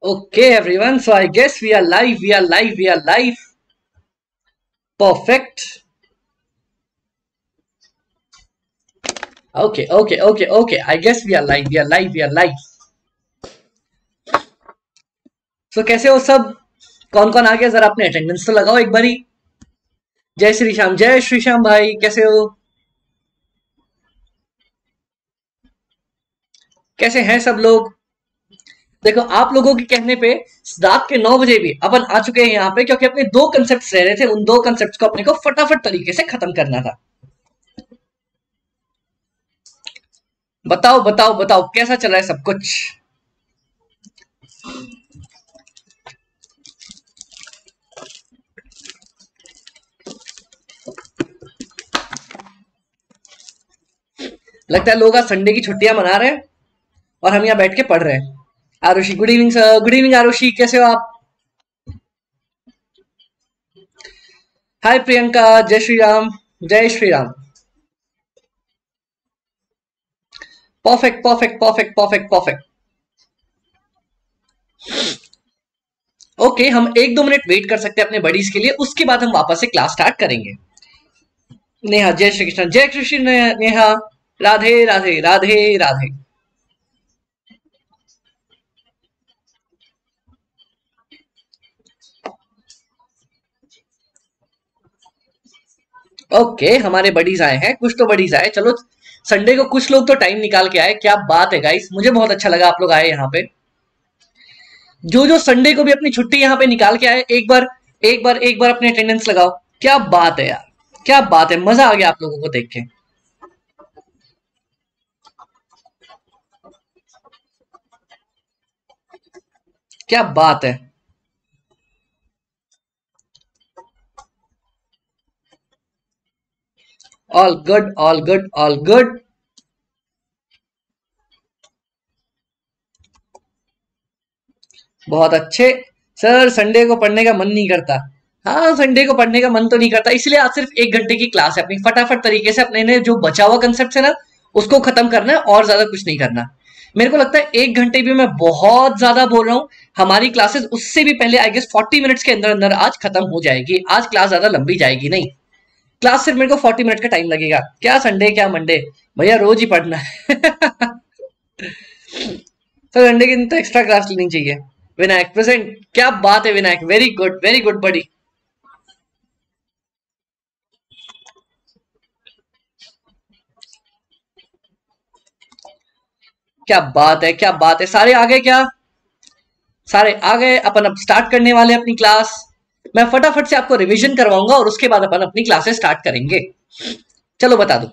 Okay, everyone. So I guess we are live. We are live. We are live. Perfect. Okay. I guess we are live. We are live. We are live. So कैसे हो सब? कौन कौन आ गया जरा अपने attendance तो लगाओ एक बारी. जय श्री श्याम भाई कैसे हो? कैसे हैं सब लोग? देखो आप लोगों के कहने पे रात के 9 बजे भी अपन आ चुके हैं यहाँ पे क्योंकि अपने दो कंसेप्ट रह रहे थे. उन दो कंसेप्ट को अपने को फटाफट तरीके से खत्म करना था. बताओ कैसा चल रहा है सब कुछ? लगता है लोग आज संडे की छुट्टियां मना रहे हैं और हम यहाँ बैठ के पढ़ रहे हैं. Arushi good evening sir. Good evening Arushi कैसे हो आप? हाय प्रियंका. जय श्री राम. जय श्री राम. परफेक्ट. ओके हम 1-2 मिनट वेट कर सकते हैं अपने बडीज के लिए. उसके बाद हम वापस से क्लास स्टार्ट करेंगे. नेहा जय श्री कृष्ण. जय कृष्ण नेहा. राधे राधे राधे राधे. ओके हमारे बडीज आए हैं. कुछ तो बडीज आए. चलो संडे को कुछ लोग तो टाइम निकाल के आए. क्या बात है गाइस. मुझे बहुत अच्छा लगा आप लोग आए यहाँ पे. जो संडे को भी अपनी छुट्टी यहाँ पे निकाल के आए एक बार अपने अटेंडेंस लगाओ. क्या बात है यार. क्या बात है. मजा आ गया आप लोगों को देख के. क्या बात है. All good. बहुत अच्छे. सर संडे को पढ़ने का मन नहीं करता. हाँ संडे को पढ़ने का मन तो नहीं करता. इसलिए आज सिर्फ 1 घंटे की क्लास है अपनी. फटाफट तरीके से अपने ने जो बचा हुआ कंसेप्ट है ना उसको खत्म करना है और ज्यादा कुछ नहीं करना. मेरे को लगता है 1 घंटे भी मैं बहुत ज्यादा बोल रहा हूँ. हमारी क्लासेस उससे भी पहले आई गेस 40 मिनट्स के अंदर अंदर आज खत्म हो जाएगी. आज क्लास ज्यादा लंबी जाएगी नहीं. क्लास सिर्फ मेरे को 40 मिनट का टाइम लगेगा. क्या संडे क्या मंडे भैया रोज ही पढ़ना है. तो संडे की दिन तो एक्स्ट्रा क्लास लेनी चाहिए. विनायक प्रेजेंट. क्या बात है विनायक. वेरी गुड बड़ी. क्या बात है. सारे आ गए क्या? सारे आ गए. अपन अब स्टार्ट करने वाले अपनी क्लास. मैं फटाफट से आपको रिवीजन करवाऊंगा और उसके बाद अपन अपनी क्लासेस स्टार्ट करेंगे. चलो बता दो.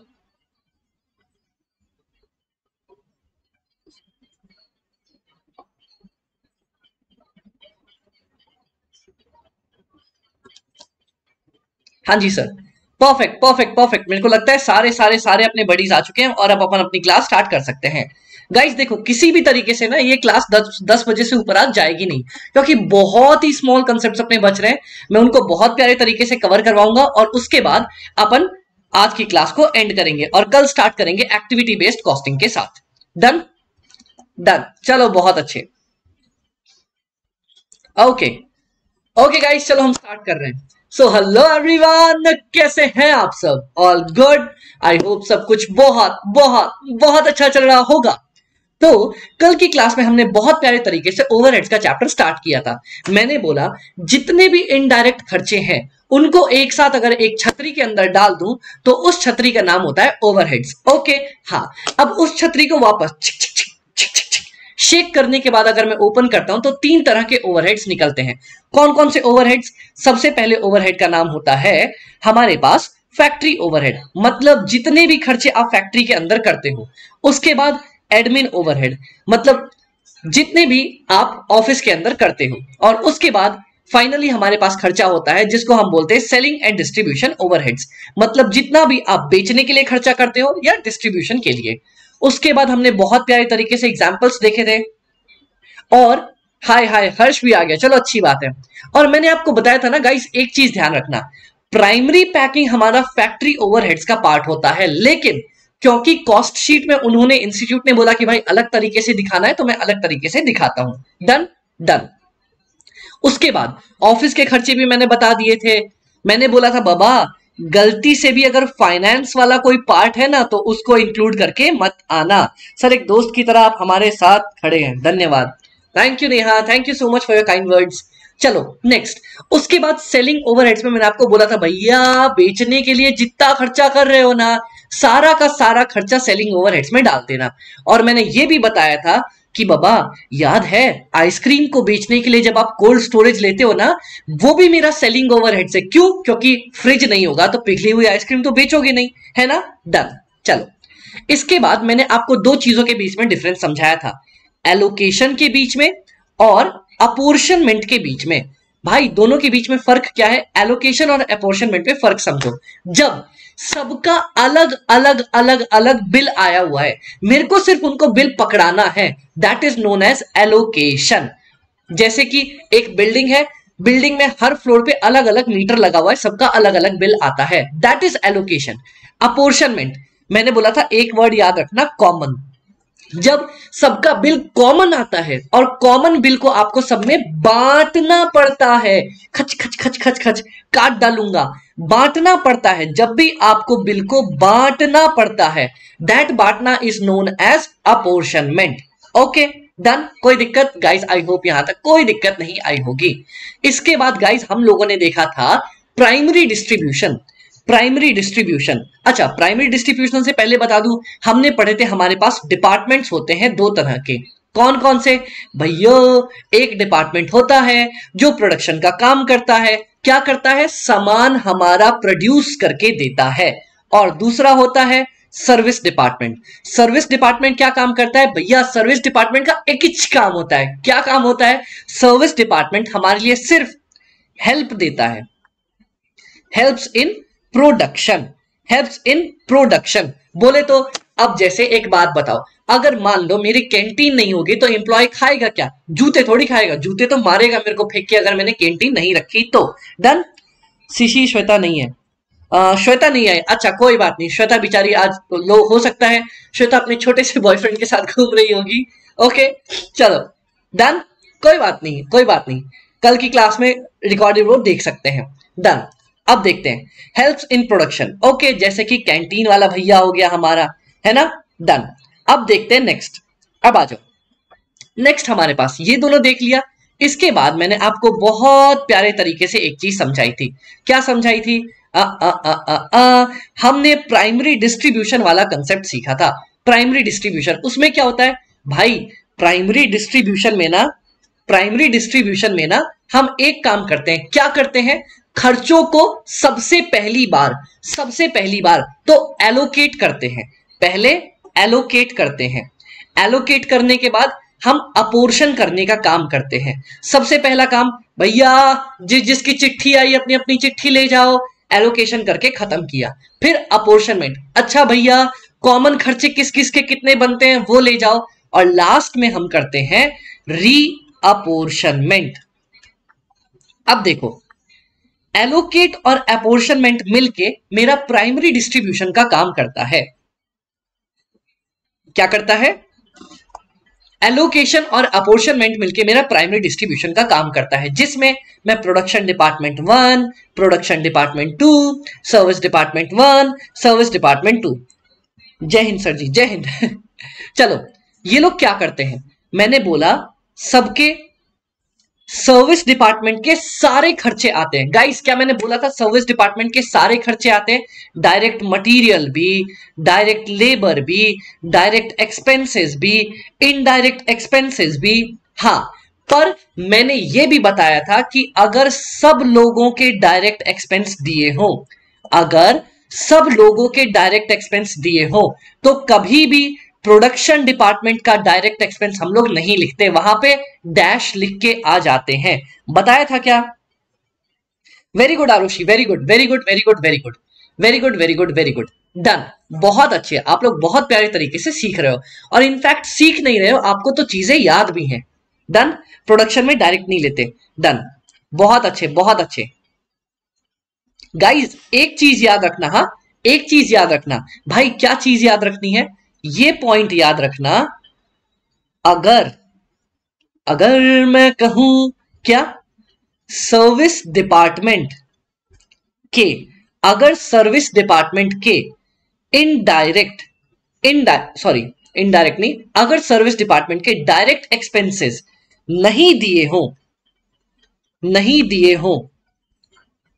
हाँ जी सर. परफेक्ट. मेरे को लगता है सारे अपने बडीज आ चुके हैं और अब अपन अपनी क्लास स्टार्ट कर सकते हैं. गाइस देखो किसी भी तरीके से ना ये क्लास 10 बजे से ऊपर आज जाएगी नहीं क्योंकि बहुत ही स्मॉल कंसेप्ट अपने बच रहे हैं. मैं उनको बहुत प्यारे तरीके से कवर करवाऊंगा और उसके बाद अपन आज की क्लास को एंड करेंगे और कल स्टार्ट करेंगे एक्टिविटी बेस्ड कॉस्टिंग के साथ. डन. चलो बहुत अच्छे. ओके गाइस चलो हम स्टार्ट कर रहे हैं. सो हेलो एवरीवन कैसे हैं आप सब? All good. आई होप सब कुछ बहुत अच्छा चल रहा होगा. तो कल की क्लास में हमने बहुत प्यारे तरीके से ओवरहेड्स का चैप्टर स्टार्ट किया था. मैंने बोला जितने भी इनडायरेक्ट खर्चे हैं उनको एक साथ अगर एक छतरी के अंदर डाल दूं तो उस छतरी का नाम होता है ओवरहेड्स. ओके हाँ. अब उस छतरी को वापस शेक करने के बाद अगर मैं ओपन करता हूं तो 3 तरह के ओवरहेड्स निकलते हैं. कौन कौन से ओवरहेड्स? सबसे पहले ओवरहेड का नाम होता है हमारे पास फैक्ट्री ओवरहेड. मतलब जितने भी खर्चे आप फैक्ट्री के अंदर करते हो. उसके बाद एडमिन ओवरहेड मतलब जितने भी आप ऑफिस के अंदर करते हो. और उसके बाद फाइनली हमारे पास खर्चा होता है जिसको हम बोलते हैं सेलिंग एंड डिस्ट्रीब्यूशन ओवरहेड्स. मतलब जितना भी आप बेचने के लिए खर्चा करते हो या डिस्ट्रीब्यूशन के लिए. उसके बाद हमने बहुत प्यारे तरीके से एग्जांपल्स देखे थे. और हाय हर्ष भी आ गया. चलो अच्छी बात है. और मैंने आपको बताया था ना गाइस एक चीज ध्यान रखना. प्राइमरी पैकिंग हमारा फैक्ट्री ओवरहेड्स का पार्ट होता है लेकिन क्योंकि कॉस्ट शीट में उन्होंने इंस्टीट्यूट ने बोला कि भाई अलग तरीके से दिखाना है तो मैं अलग तरीके से दिखाता हूं. डन. डन। उसके बाद ऑफिस के खर्चे भी मैंने बता दिए थे। मैंने बोला था बाबा गलती से भी अगर फाइनेंस वाला कोई पार्ट है ना तो उसको इंक्लूड करके मत आना। सर एक दोस्त की तरह आप हमारे साथ खड़े हैं, धन्यवाद। Thank you Neha, thank you so much for your kind words. चलो नेक्स्ट। उसके बाद सेलिंग ओवरहेड्स में मैंने आपको बोला था भैया बेचने के लिए जितना खर्चा कर रहे हो ना सारा का सारा खर्चा सेलिंग ओवरहेड्स में डाल देना। और मैंने ये भी बताया था कि बाबा याद है आइसक्रीम को बेचने के लिए जब आप कोल्ड स्टोरेज लेते हो ना वो भी मेरा सेलिंग ओवरहेड से, क्यों? क्योंकि फ्रिज नहीं होगा तो पिघली हुई आइसक्रीम तो बेचोगे नहीं, है ना? डन। चलो इसके बाद मैंने आपको दो चीजों के बीच में डिफरेंस समझाया था, एलोकेशन के बीच में और अपोर्शनमेंट के बीच में। भाई दोनों के बीच में फर्क क्या है? एलोकेशन और अपोर्शनमेंट में फर्क समझो। जब सबका अलग अलग अलग अलग बिल आया हुआ है, मेरे को सिर्फ उनको बिल पकड़ाना है, that is known as allocation. जैसे कि एक बिल्डिंग है, बिल्डिंग में हर फ्लोर पे अलग अलग मीटर लगा हुआ है, सबका अलग अलग बिल आता है, दैट इज एलोकेशन। अपोर्शनमेंट मैंने बोला था एक वर्ड याद रखना, कॉमन। जब सबका बिल कॉमन आता है और कॉमन बिल को आपको सब में बांटना पड़ता है, खच खच खच खच खच काट डालूंगा, बांटना पड़ता है। जब भी आपको बिल को बांटना पड़ता है दैट बांटना is known as apportionment. Okay done. कोई दिक्कत गाइस? आई होप यहां तक कोई दिक्कत नहीं आई होगी। इसके बाद गाइस हम लोगों ने देखा था प्राइमरी डिस्ट्रीब्यूशन। प्राइमरी डिस्ट्रीब्यूशन, अच्छा प्राइमरी डिस्ट्रीब्यूशन से पहले बता दूं, हमने पढ़े थे हमारे पास डिपार्टमेंट्स होते हैं दो तरह के। कौन कौन से भैया? एक डिपार्टमेंट होता है जो प्रोडक्शन का काम करता है, क्या करता है? सामान हमारा प्रोड्यूस करके देता है। और दूसरा होता है सर्विस डिपार्टमेंट। सर्विस डिपार्टमेंट क्या काम करता है भैया? सर्विस डिपार्टमेंट का एक ही काम होता है, क्या काम होता है? सर्विस डिपार्टमेंट हमारे लिए सिर्फ हेल्प देता है, helps in production, helps in production. बोले तो अब जैसे एक बात बताओ, अगर मान लो मेरी कैंटीन नहीं होगी तो एम्प्लॉय खाएगा क्या? जूते थोड़ी खाएगा, जूते तो मारेगा मेरे को फेंक के अगर मैंने कैंटीन नहीं रखी तो। डन। शिशी श्वेता नहीं है, श्वेता नहीं आई, अच्छा कोई बात नहीं, श्वेता बेचारी आज लो हो सकता है श्वेता अपने छोटे से बॉयफ्रेंड के साथ घूम रही होगी। ओके चलो डन, कोई बात नहीं कोई बात नहीं, कल की क्लास में रिकॉर्डेड वो देख सकते हैं। डन। अब देखते हैं हेल्प्स इन प्रोडक्शन। ओके जैसे कि कैंटीन वाला भैया हो गया हमारा, है ना? डन। अब देखते हैं नेक्स्ट। अब आ जाओ नेक्स्ट, हमारे पास ये दोनों देख लिया। इसके बाद मैंने आपको बहुत प्यारे तरीके से एक चीज समझाई थी। क्या समझाई थी? हमने प्राइमरी डिस्ट्रीब्यूशन वाला कंसेप्ट सीखा था। प्राइमरी डिस्ट्रीब्यूशन, उसमें क्या होता है भाई? प्राइमरी डिस्ट्रीब्यूशन में ना, प्राइमरी डिस्ट्रीब्यूशन में ना हम एक काम करते हैं, क्या करते हैं? खर्चों को सबसे पहली बार तो एलोकेट करते हैं, पहले एलोकेट करते हैं, एलोकेट करने के बाद हम अपोर्शन करने का काम करते हैं। सबसे पहला काम भैया जिसकी चिट्ठी आई अपनी अपनी चिट्ठी ले जाओ, एलोकेशन करके खत्म किया। फिर अपोर्शनमेंट, अच्छा भैया कॉमन खर्चे किस किस के कितने बनते हैं वो ले जाओ। और लास्ट में हम करते हैं री अपोर्शनमेंट। अब देखो एलोकेट और अपोर्शनमेंट मिलके मेरा प्राइमरी डिस्ट्रीब्यूशन का काम करता है। क्या करता है? एलोकेशन और अपोर्शनमेंट मिलके मेरा प्राइमरी डिस्ट्रीब्यूशन का काम करता है, जिसमें मैं production department 1, production department 2, service department 1, service department 2। जय हिंद सर जी, जय हिंद। चलो ये लोग क्या करते हैं? मैंने बोला सबके सर्विस डिपार्टमेंट के सारे खर्चे आते हैं। गाइस क्या मैंने बोला था? सर्विस डिपार्टमेंट के सारे खर्चे आते हैं, डायरेक्ट मटेरियल भी, डायरेक्ट लेबर भी, डायरेक्ट एक्सपेंसेस भी, इनडायरेक्ट एक्सपेंसेस भी। हाँ पर मैंने यह भी बताया था कि अगर सब लोगों के डायरेक्ट एक्सपेंस दिए हो, अगर सब लोगों के डायरेक्ट एक्सपेंस दिए हो तो कभी भी प्रोडक्शन डिपार्टमेंट का डायरेक्ट एक्सपेंस हम लोग नहीं लिखते, वहां पे डैश लिख के आ जाते हैं। बताया था क्या? Very good Arushi, very good very good very good very good very good very good very good. Done, बहुत अच्छे, आप लोग बहुत प्यारे तरीके से सीख रहे हो, और इनफैक्ट सीख नहीं रहे हो, आपको तो चीजें याद भी हैं। डन, प्रोडक्शन में डायरेक्ट नहीं लेते। डन, बहुत अच्छे बहुत अच्छे। गाइज एक चीज याद रखना, हाँ एक चीज याद रखना भाई, क्या चीज याद रखनी है? ये पॉइंट याद रखना, अगर मैं कहूं क्या, सर्विस डिपार्टमेंट के, अगर सर्विस डिपार्टमेंट के इनडायरेक्ट, इनडायरेक्ट नहीं, अगर सर्विस डिपार्टमेंट के डायरेक्ट एक्सपेंसेस नहीं दिए हो, नहीं दिए हो,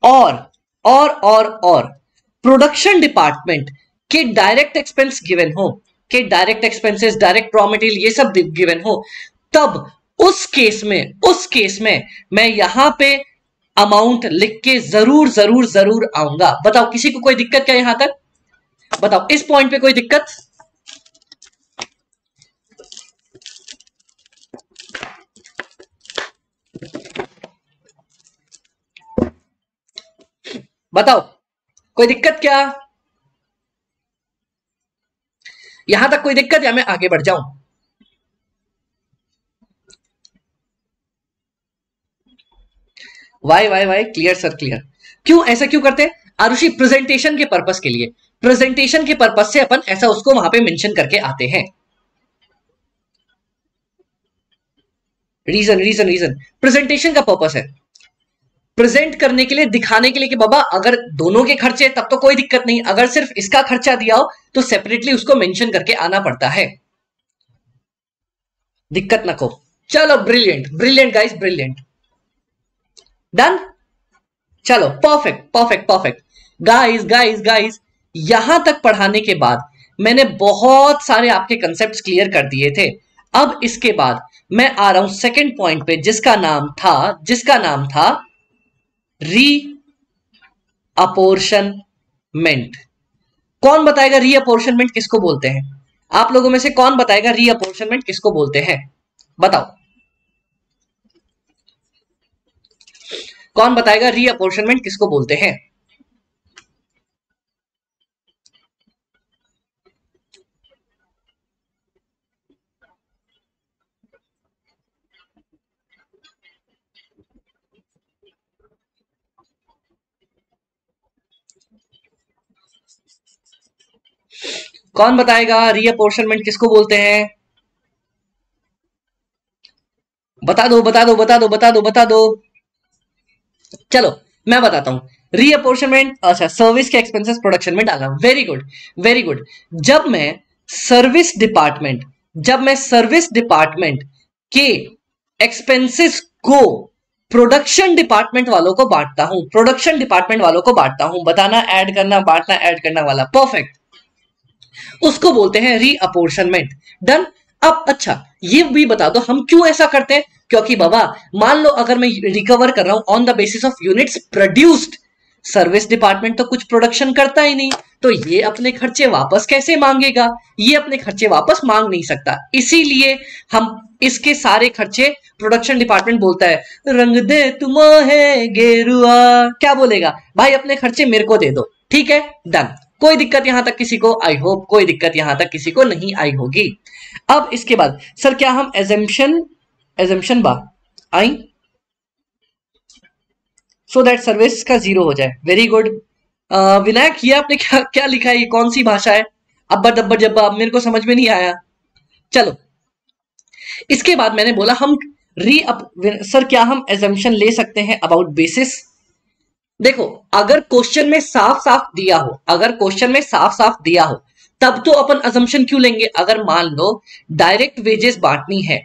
और प्रोडक्शन डिपार्टमेंट के डायरेक्ट एक्सपेंस गिवन हो, के direct expenses, direct raw material ये सब गिवन हो, तब उस केस में मैं यहां पे अमाउंट लिख के जरूर जरूर जरूर आऊंगा। बताओ किसी को कोई दिक्कत क्या यहां तक? बताओ इस पॉइंट पे कोई दिक्कत? बताओ कोई दिक्कत क्या? यहां तक कोई दिक्कत या मैं आगे बढ़ जाऊं? वाई क्लियर सर क्लियर। क्यों ऐसा क्यों करते हैं आरुषि? प्रेजेंटेशन के पर्पस के लिए, प्रेजेंटेशन के पर्पस से अपन ऐसा उसको वहां पे मेंशन करके आते हैं। रीजन प्रेजेंटेशन का पर्पस है, प्रेजेंट करने के लिए, दिखाने के लिए कि बाबा अगर दोनों के खर्चे तब तो कोई दिक्कत नहीं, अगर सिर्फ इसका खर्चा दिया हो तो सेपरेटली उसको मेंशन करके आना पड़ता है। दिक्कत ना को। चलो ब्रिलियंट गाइस, ब्रिलियंट। डन। चलो परफेक्ट गाइस यहां तक पढ़ाने के बाद मैंने बहुत सारे आपके कंसेप्ट्स क्लियर कर दिए थे। अब इसके बाद मैं आ रहा हूं सेकंड पॉइंट पे, जिसका नाम था री अपॉर्शनमेंट। कौन बताएगा री अपॉर्शनमेंट किसको बोलते हैं? आप लोगों में से कौन बताएगा री अपॉर्शनमेंट किसको बोलते हैं? बताओ कौन बताएगा री अपॉर्शनमेंट किसको बोलते हैं? कौन बताएगा री अपॉर्शनमेंट किसको बोलते हैं? बता दो। चलो मैं बताता हूं। री अपॉर्शनमेंट, अच्छा सर्विस के एक्सपेंसेस प्रोडक्शन में डालना। Very good. जब मैं सर्विस डिपार्टमेंट के एक्सपेंसेस को प्रोडक्शन डिपार्टमेंट वालों को बांटता हूं, बताना ऐड करना, बांटना ऐड करना वाला, परफेक्ट, उसको बोलते हैं री अपॉर्शनमेंट। डन। अब अच्छा ये भी बता दो हम क्यों ऐसा करते हैं? क्योंकि बाबा मान लो अगर मैं रिकवर कर रहा हूं on the basis of units produced, service department तो कुछ प्रोडक्शन करता ही नहीं, तो ये अपने खर्चे वापस कैसे मांगेगा? ये अपने खर्चे वापस मांग नहीं सकता, इसीलिए हम इसके सारे खर्चे प्रोडक्शन डिपार्टमेंट बोलता है रंग दे तुम्हें गेरुआ। क्या बोलेगा? भाई अपने खर्चे मेरे को दे दो। ठीक है, डन। कोई दिक्कत यहां तक किसी को? आई होप कोई दिक्कत यहां तक किसी को नहीं आई होगी। अब इसके बाद सर क्या हम assumption I so that service का जीरो हो जाए? Very good. विनायक ये आपने क्या लिखा है? ये कौन सी भाषा है? अब्बा दब्बर जब्बा, मेरे को समझ में नहीं आया। चलो इसके बाद मैंने बोला हम सर क्या हम एजम्पशन ले सकते हैं अबाउट बेसिस? देखो अगर क्वेश्चन में साफ साफ दिया हो तब तो अपन अजम्पशन क्यों लेंगे? अगर मान लो डायरेक्ट वेजेस बांटनी है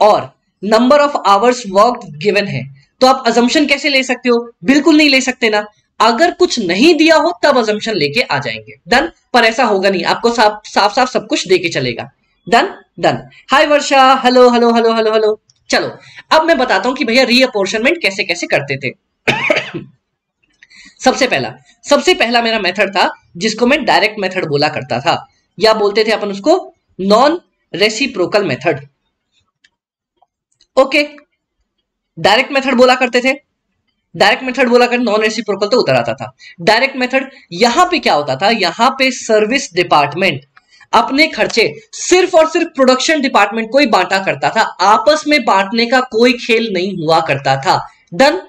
और number of hours worked given है तो आप अजम्पशन कैसे ले सकते हो? बिल्कुल नहीं ले सकते ना। अगर कुछ नहीं दिया हो तब अजम्पशन लेके आ जाएंगे। डन। पर ऐसा होगा नहीं, आपको साफ सब कुछ देके चलेगा। डन। हाय वर्षा, हेलो। चलो अब मैं बताता हूं कि भैया री अपॉर्शनमेंट कैसे कैसे करते थे। सबसे पहला मेरा मेथड था जिसको मैं डायरेक्ट मेथड बोला करता था, या बोलते थे अपन उसको non reciprocal method. Okay, direct method बोला करते थे, डायरेक्ट मेथड बोला कर, नॉन रेसिप्रोकल तो उतर आता था। डायरेक्ट मेथड यहां पे क्या होता था? यहां पे सर्विस डिपार्टमेंट अपने खर्चे सिर्फ और सिर्फ प्रोडक्शन डिपार्टमेंट को ही बांटा करता था, आपस में बांटने का कोई खेल नहीं हुआ करता था। डन।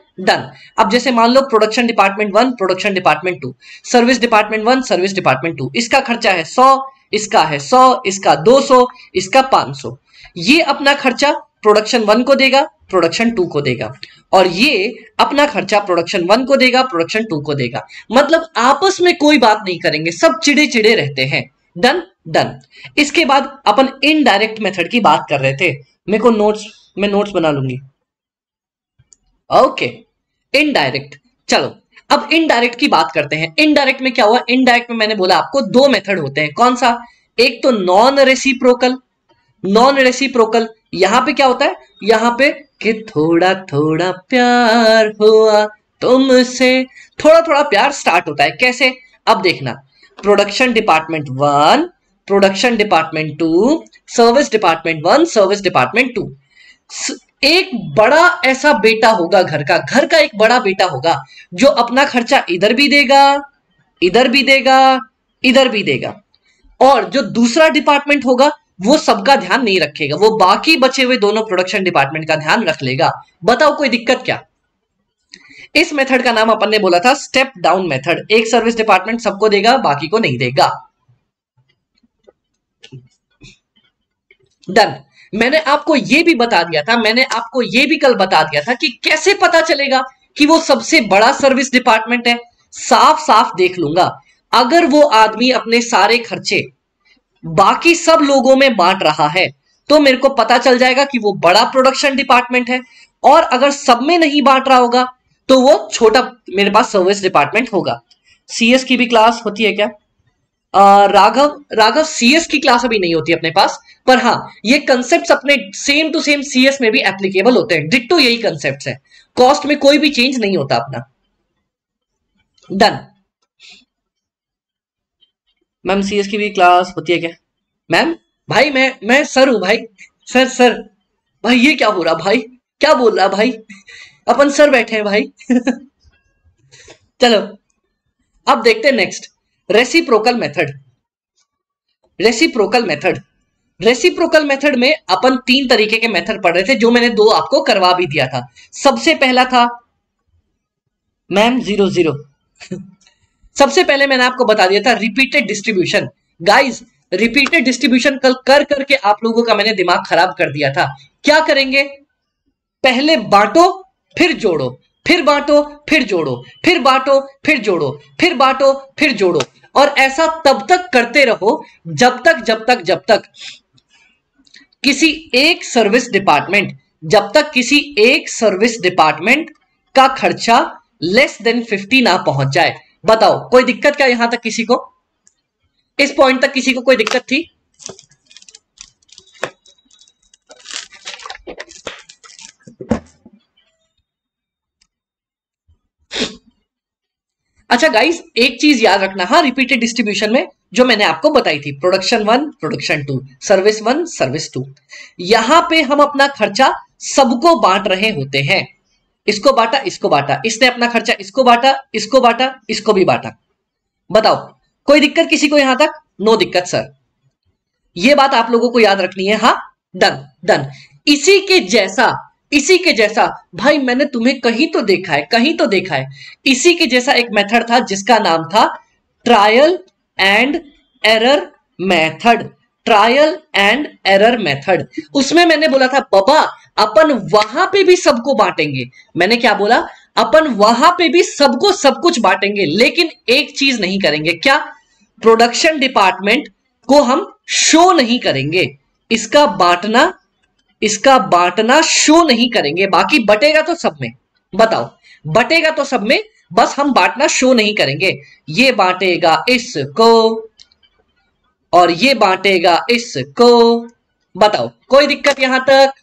अब जैसे मान लो production department 1, production department 2, service department 1, service department 2, इसका खर्चा है 100, इसका है 100, इसका 200, इसका 500। ये अपना खर्चा प्रोडक्शन 1 को देगा, प्रोडक्शन 2 को देगा, और ये अपना खर्चा प्रोडक्शन 1 को देगा, प्रोडक्शन 2 को देगा। मतलब आपस में कोई बात नहीं करेंगे, सब चिड़े चिड़े रहते हैं। Done done. इसके बाद अपन इनडायरेक्ट मेथड की बात कर रहे थे। मेरे को मैं नोट्स बना लूंगी। Okay, indirect. चलो अब इनडायरेक्ट की बात करते हैं। इनडायरेक्ट में क्या हुआ? इनडायरेक्ट में मैंने बोला आपको दो मेथड होते हैं। कौन सा? एक तो नॉन रेसिप्रोकल। नॉन रेसिप्रोकल यहां पे क्या होता है? यहां पे कि थोड़ा थोड़ा प्यार हुआ तुमसे, थोड़ा थोड़ा प्यार स्टार्ट होता है। कैसे? अब देखना, production department 1, production department 2, service department 1, service department 2। एक बड़ा ऐसा बेटा होगा घर का एक बड़ा बेटा होगा जो अपना खर्चा इधर भी देगा, इधर भी देगा, इधर भी देगा, और जो दूसरा डिपार्टमेंट होगा वो सबका ध्यान नहीं रखेगा, वो बाकी बचे हुए दोनों प्रोडक्शन डिपार्टमेंट का ध्यान रख लेगा। बताओ कोई दिक्कत क्या? इस मेथड का नाम अपन ने बोला था स्टेप डाउन मेथड। एक सर्विस डिपार्टमेंट सबको देगा, बाकी को नहीं देगा। डन। मैंने आपको यह भी बता दिया था, मैंने आपको यह भी कल बता दिया था कि कैसे पता चलेगा कि वो सबसे बड़ा सर्विस डिपार्टमेंट है। साफ साफ देख लूंगा, अगर वो आदमी अपने सारे खर्चे बाकी सब लोगों में बांट रहा है तो मेरे को पता चल जाएगा कि वो बड़ा प्रोडक्शन डिपार्टमेंट है, और अगर सब में नहीं बांट रहा होगा तो वो छोटा मेरे पास सर्विस डिपार्टमेंट होगा। सीएस की भी क्लास होती है क्या? राघव सीएस की क्लास अभी नहीं होती अपने पास, पर हाँ ये कंसेप्ट्स अपने सेम टू सेम सीएस में भी एप्लीकेबल होते हैं। डिट्टो यही कंसेप्ट्स है, कॉस्ट में कोई भी चेंज नहीं होता अपना। डन। मैम सीएस की भी क्लास होती है क्या? मैम भाई मैं सर हूं भाई। सर भाई ये क्या हो रहा भाई? क्या बोल रहा भाई? अपन सर बैठे हैं भाई। चलो अब देखते हैं next, reciprocal method. Reciprocal method, reciprocal method में अपन 3 तरीके के मेथड पढ़ रहे थे, जो मैंने 2 आपको करवा भी दिया था। सबसे पहला था मैम 0 सबसे पहले मैंने आपको बता दिया था repeated distribution. Guys repeated distribution कल कर करके आप लोगों का मैंने दिमाग खराब कर दिया था। क्या करेंगे? पहले बांटो फिर जोड़ो, फिर बांटो फिर जोड़ो, फिर बांटो फिर जोड़ो, फिर बांटो फिर जोड़ो, और ऐसा तब तक करते रहो जब तक किसी एक सर्विस डिपार्टमेंट का खर्चा लेस देन 50 ना पहुंच जाए। बताओ कोई दिक्कत क्या यहां तक? किसी को इस पॉइंट तक किसी को कोई दिक्कत थी? अच्छा गाइस एक चीज याद रखना, हाँ रिपीटेड डिस्ट्रीब्यूशन में जो मैंने आपको बताई थी, प्रोडक्शन 1, प्रोडक्शन 2, सर्विस 1, सर्विस 2, यहां पे हम अपना खर्चा सबको बांट रहे होते हैं। इसको बांटा, इसको बांटा, इसने अपना खर्चा इसको बांटा, इसको बांटा, इसको भी बांटा। बताओ कोई दिक्कत किसी को यहां तक? नो दिक्कत सर। ये बात आप लोगों को याद रखनी है। हाँ डन डन। इसी के जैसा भाई मैंने तुम्हें कहीं तो देखा है, इसी के जैसा एक मेथड था जिसका नाम था trial and error method. Trial and error method, उसमें मैंने बोला था बाबा अपन वहां पे भी सबको बांटेंगे। मैंने क्या बोला? अपन वहां पे भी सबको सब कुछ बांटेंगे, लेकिन एक चीज नहीं करेंगे। क्या? प्रोडक्शन डिपार्टमेंट को हम शो नहीं करेंगे, इसका बांटना शो नहीं करेंगे। बाकी बटेगा तो सब में। बताओ बटेगा तो सब में, बस हम बांटना शो नहीं करेंगे। ये बांटेगा इसको और ये बांटेगा इसको। बताओ कोई दिक्कत यहां तक?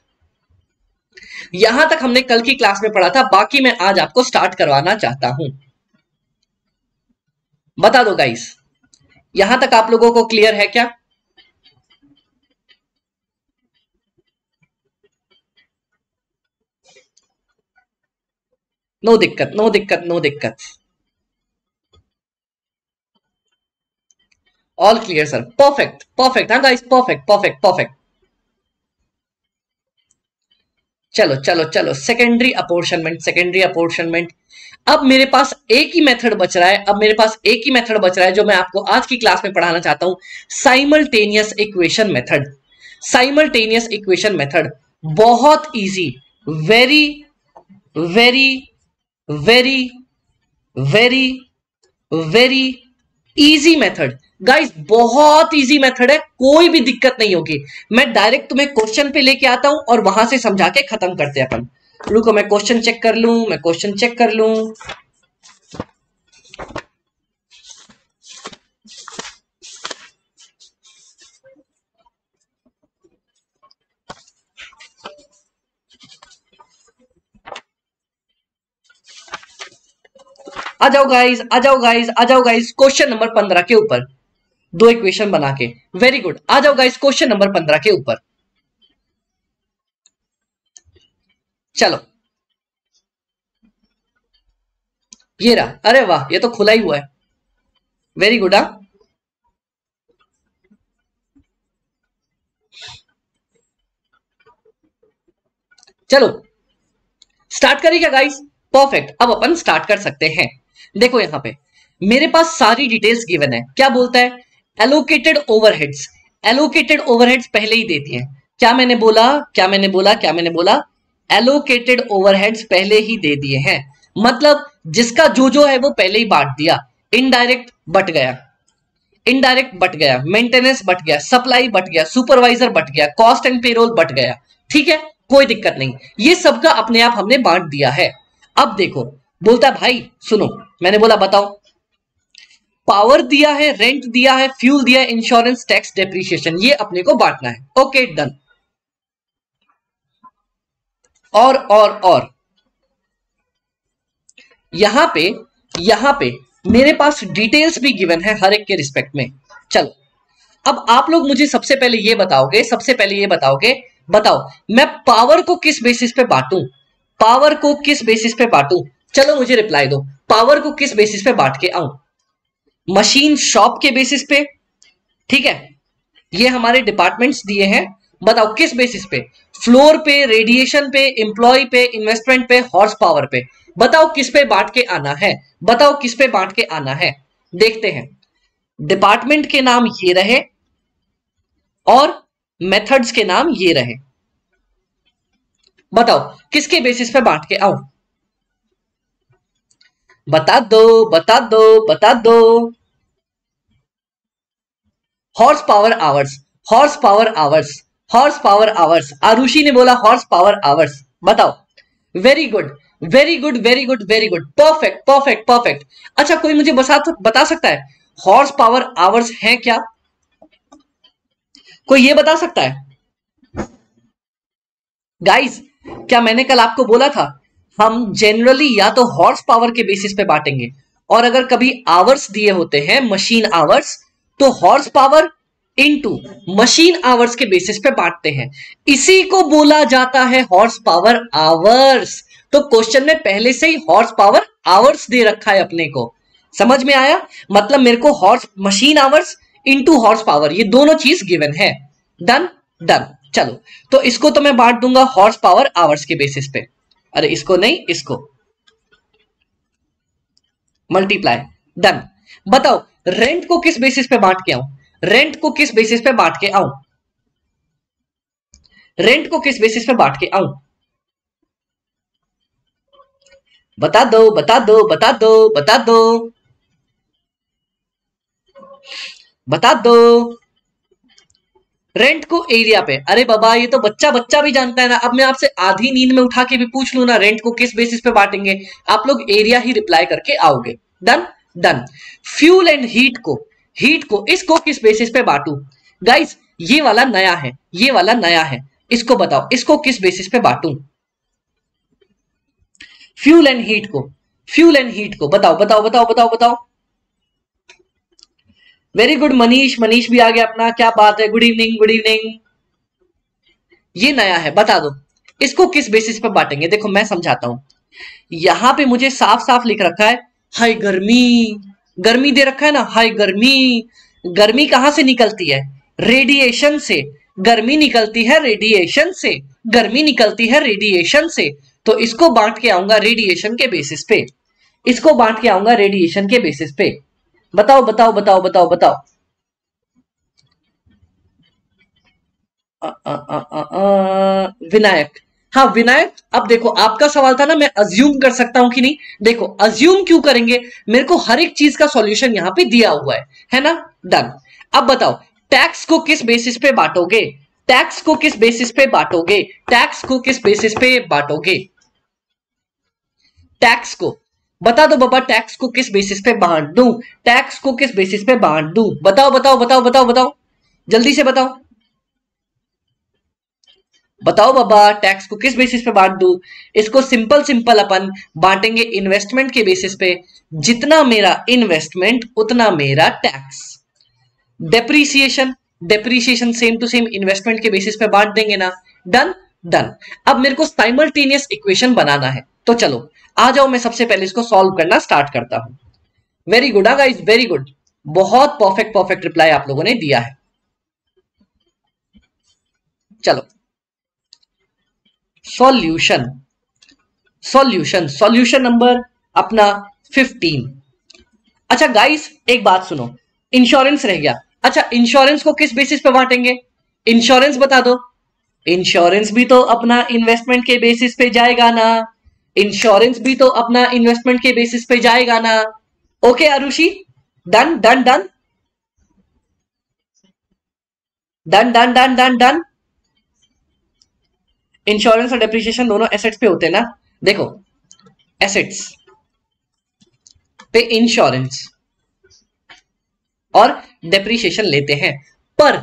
यहां तक हमने कल की क्लास में पढ़ा था, बाकी मैं आज आपको स्टार्ट करवाना चाहता हूं। बता दो गाइस, यहां तक आप लोगों को क्लियर है क्या? नो दिक्कत, नो दिक्कत, नो दिक्कत। All clear sir, perfect perfect. हाँ गाइस परफेक्ट परफेक्ट परफेक्ट। चलो चलो चलो, सेकेंडरी अपोर्शनमेंट। अब मेरे पास एक ही मेथड बच रहा है, जो मैं आपको आज की क्लास में पढ़ाना चाहता हूं, साइमल्टेनियस इक्वेशन मेथड। बहुत easy, very very very very very easy method guys, बहुत इजी मेथड है, कोई भी दिक्कत नहीं होगी। मैं डायरेक्ट तुम्हें क्वेश्चन पे लेके आता हूं और वहां से समझा के खत्म करते हैं अपन। रुको मैं क्वेश्चन चेक कर लूं, मैं क्वेश्चन चेक कर लूं। आ जाओ गाइस, आ जाओ गाइस, आ जाओ गाइस, क्वेश्चन नंबर 15 के ऊपर दो इक्वेशन बना के। वेरी गुड, आ जाओ गाइस क्वेश्चन नंबर 15 के ऊपर। चलो ये रहा, अरे वाह ये तो खुला ही हुआ है। Very good. हाँ चलो स्टार्ट करें क्या गाइस? परफेक्ट, अब अपन स्टार्ट कर सकते हैं। देखो यहां पे मेरे पास सारी डिटेल्स गिवन है। क्या बोलता है? Allocated overheads. एलोकेटेड ओवरहेड्स पहले ही दे दिए। क्या मैंने बोला, क्या मैंने बोला, क्या मैंने बोला? एलोकेटेड ओवरहेड्स पहले ही दे दिए हैं, मतलब जिसका जो है वो पहले ही बांट दिया। इनडायरेक्ट बट गया, इनडायरेक्ट बट गया, मेंटेनेंस बट गया, सप्लाई बट गया, सुपरवाइजर बट गया, कॉस्ट एंड पेरोल बट गया। ठीक है, कोई दिक्कत नहीं, ये सबका अपने आप हमने बांट दिया है। अब देखो बोलता है भाई सुनो, मैंने बोला बताओ, पावर दिया है, रेंट दिया है, फ्यूल दिया है, इंश्योरेंस, टैक्स, डेप्रिसिएशन, ये अपने को बांटना है। Okay done. और यहां पे मेरे पास डिटेल्स भी गिवन है हर एक के रिस्पेक्ट में। चलो अब आप लोग मुझे सबसे पहले ये बताओगे, सबसे पहले ये बताओगे, बताओ मैं पावर को किस बेसिस पे बांटूं? पावर को किस बेसिस पे बांटूं? चलो मुझे रिप्लाई दो, पावर को किस बेसिस पे बांट के आऊं? मशीन शॉप के बेसिस पे, ठीक है, ये हमारे डिपार्टमेंट्स दिए हैं, बताओ किस बेसिस पे? फ्लोर पे, रेडिएशन पे, एम्प्लॉय पे, इन्वेस्टमेंट पे, हॉर्स पावर पे। बताओ किस पे बांट के आना है, बताओ किस पे बांट के आना है। देखते हैं, डिपार्टमेंट के नाम ये रहे और मेथड्स के नाम ये रहे। बताओ किसके बेसिस पे बांट के आऊं? बता दो, बता दो, बता दो। Horsepower hours, horsepower hours, horsepower hours. Arushi ने बोला हॉर्स पावर आवर्स। बताओ। Very good, very good, very good, very good, perfect, perfect, perfect. अच्छा कोई मुझे बता सकता है हॉर्स पावर आवर्स है क्या? कोई ये बता सकता है? गाइस क्या मैंने कल आपको बोला था हम जनरली या तो हॉर्स पावर के बेसिस पे बांटेंगे, और अगर कभी आवर्स दिए होते हैं मशीन आवर्स, तो horse power into machine hours के बेसिस पे बांटते हैं। इसी को बोला जाता है हॉर्स पावर आवर्स। तो क्वेश्चन में पहले से ही हॉर्स पावर आवर्स दे रखा है अपने को। समझ में आया? मतलब मेरे को horse machine hours into horse power, ये दोनों चीज गिवन है। Done, done. चलो तो इसको तो मैं बांट दूंगा हॉर्स पावर आवर्स के बेसिस पे। अरे इसको नहीं, इसको मल्टीप्लाई। डन। बताओ रेंट को किस बेसिस पे बांट के आऊं? रेंट को किस बेसिस पे बांट के आऊं? रेंट को किस बेसिस पे बांट के आऊं? बता दो, बता दो, बता दो, बता दो, बता दो। रेंट को एरिया पे। अरे बाबा ये तो बच्चा बच्चा भी जानता है ना। अब मैं आपसे आधी नींद में उठा के भी पूछ लू ना रेंट को किस बेसिस पे बांटेंगे, आप लोग एरिया ही रिप्लाई करके आओगे। Done, done. Fuel and heat को, हीट को इसको किस बेसिस पे बांटू? गाइस ये वाला नया है, ये वाला नया है। इसको बताओ इसको किस बेसिस पे बांटू? फ्यूल एंड हीट को, फ्यूल एंड हीट को बताओ, बताओ, बताओ, बताओ, बताओ। वेरी गुड मनीष, मनीष भी आ गया अपना, क्या बात है, गुड इवनिंग, गुड इवनिंग। ये नया है, बता दो इसको किस बेसिस पर बांटेंगे। देखो मैं समझाता हूं, यहां पे मुझे साफ साफ लिख रखा है हाई गर्मी, गर्मी दे रखा है ना, हाई गर्मी। गर्मी कहां से निकलती है? रेडिएशन से। गर्मी निकलती है रेडिएशन से, गर्मी निकलती है रेडिएशन से। तो इसको बांट के आऊंगा रेडिएशन के बेसिस पे, इसको बांट के आऊंगा रेडिएशन के बेसिस पे। बताओ, बताओ, बताओ, बताओ, बताओ। विनायक। हाँ विनायक, अब देखो आपका सवाल था ना मैं अज्यूम कर सकता हूं कि नहीं। देखो अज्यूम क्यों करेंगे, मेरे को हर एक चीज का सॉल्यूशन यहां पे दिया हुआ है ना। डन। अब बताओ टैक्स को किस बेसिस पे बांटोगे, टैक्स को किस बेसिस पे बांटोगे, टैक्स को किस बेसिस पे बांटोगे, टैक्स को बता दो बाबा, टैक्स को किस बेसिस पे बांट दूं, टैक्स को किस बेसिस पे बांट दूं, बताओ बताओ बताओ बताओ बताओ, जल्दी से बताओ बताओ बाबा, टैक्स को किस बेसिस पे बांट दूं। इसको सिंपल सिंपल अपन बांटेंगे इन्वेस्टमेंट के बेसिस पे, जितना मेरा इन्वेस्टमेंट उतना मेरा tax. Depreciation, depreciation same to same investment के बेसिस पे बांट देंगे ना। डन। डन। अब मेरे को साइमल्टेनियस इक्वेशन बनाना है, तो चलो आ जाओ, मैं सबसे पहले इसको सॉल्व करना स्टार्ट करता हूं। Very good guys, very good, बहुत परफेक्ट परफेक्ट रिप्लाई आप लोगों ने दिया है। चलो सॉल्यूशन, सॉल्यूशन सॉल्यूशन नंबर अपना 15। अच्छा गाइस एक बात सुनो, इंश्योरेंस रह गया। अच्छा इंश्योरेंस को किस बेसिस पे बांटेंगे, इंश्योरेंस बता दो। इंश्योरेंस भी तो अपना इन्वेस्टमेंट के बेसिस पे जाएगा ना, इंश्योरेंस भी तो अपना इन्वेस्टमेंट के बेसिस पे जाएगा ना। Okay Arushi, done done done done done done done done. Insurance और डेप्रिसिएशन दोनों एसेट्स पे होते हैं ना। देखो एसेट्स पे इंश्योरेंस और डेप्रिसिएशन लेते हैं, पर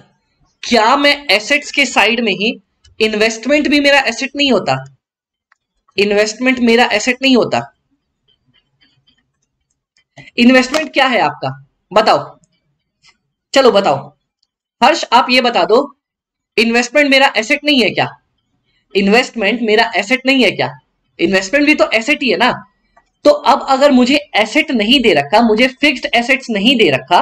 क्या मैं एसेट्स के साइड में ही इन्वेस्टमेंट भी मेरा एसेट नहीं होता, इन्वेस्टमेंट मेरा एसेट नहीं होता। इन्वेस्टमेंट क्या है आपका बताओ, चलो बताओ हर्ष आप ये बता दो, इन्वेस्टमेंट मेरा एसेट नहीं है क्या, इन्वेस्टमेंट मेरा एसेट नहीं है क्या, इन्वेस्टमेंट भी तो एसेट ही है ना। तो अब अगर मुझे एसेट नहीं दे रखा, मुझे फिक्स्ड एसेट्स नहीं दे रखा,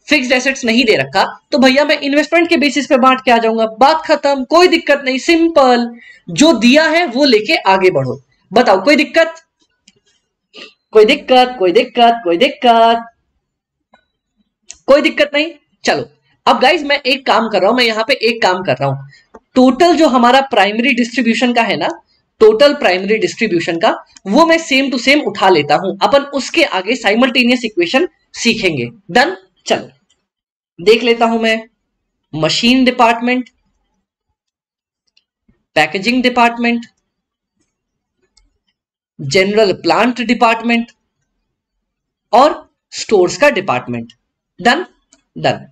फिक्स्ड एसेट्स नहीं दे रखा, तो भैया मैं इन्वेस्टमेंट के बेसिस पे बांट के आ जाऊंगा, बात खत्म, कोई दिक्कत नहीं, सिंपल। जो दिया है वो लेके आगे बढ़ो। बताओ कोई दिक्कत, कोई दिक्कत कोई दिक्कत कोई दिक्कत, कोई दिक्कत नहीं। चलो अब गाइज मैं एक काम कर रहा हूं, मैं यहां पे एक काम कर रहा हूं, टोटल जो हमारा प्राइमरी डिस्ट्रीब्यूशन का है ना, टोटल प्राइमरी डिस्ट्रीब्यूशन का, वो मैं सेम टू सेम उठा लेता हूं, अपन उसके आगे साइमल्टेनियस इक्वेशन सीखेंगे। डन। चलो देख लेता हूं मैं, machine department, packaging department, general plant department और स्टोर्स का डिपार्टमेंट। डन। डन।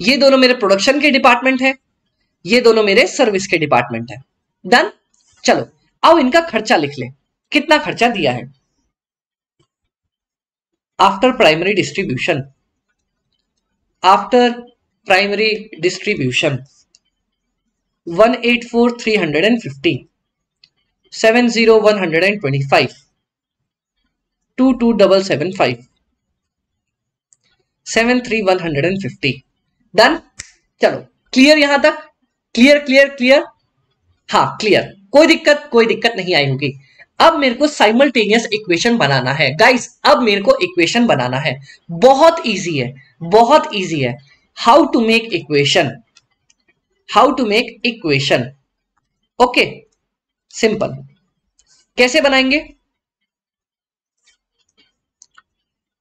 ये दोनों मेरे प्रोडक्शन के डिपार्टमेंट है, ये दोनों मेरे सर्विस के डिपार्टमेंट है। डन। चलो आओ इनका खर्चा लिख ले, कितना खर्चा दिया है after primary distribution, after primary distribution 184,350, 70,125, 22,775, 73,150। Done. चलो क्लियर यहां तक, क्लियर क्लियर क्लियर, हाँ क्लियर, कोई दिक्कत नहीं आई होगी। अब मेरे को साइमल्टेनियस इक्वेशन बनाना है गाइस, अब मेरे को इक्वेशन बनाना है, बहुत इजी है, बहुत इजी है। How to make equation, how to make equation, okay simple. कैसे बनाएंगे,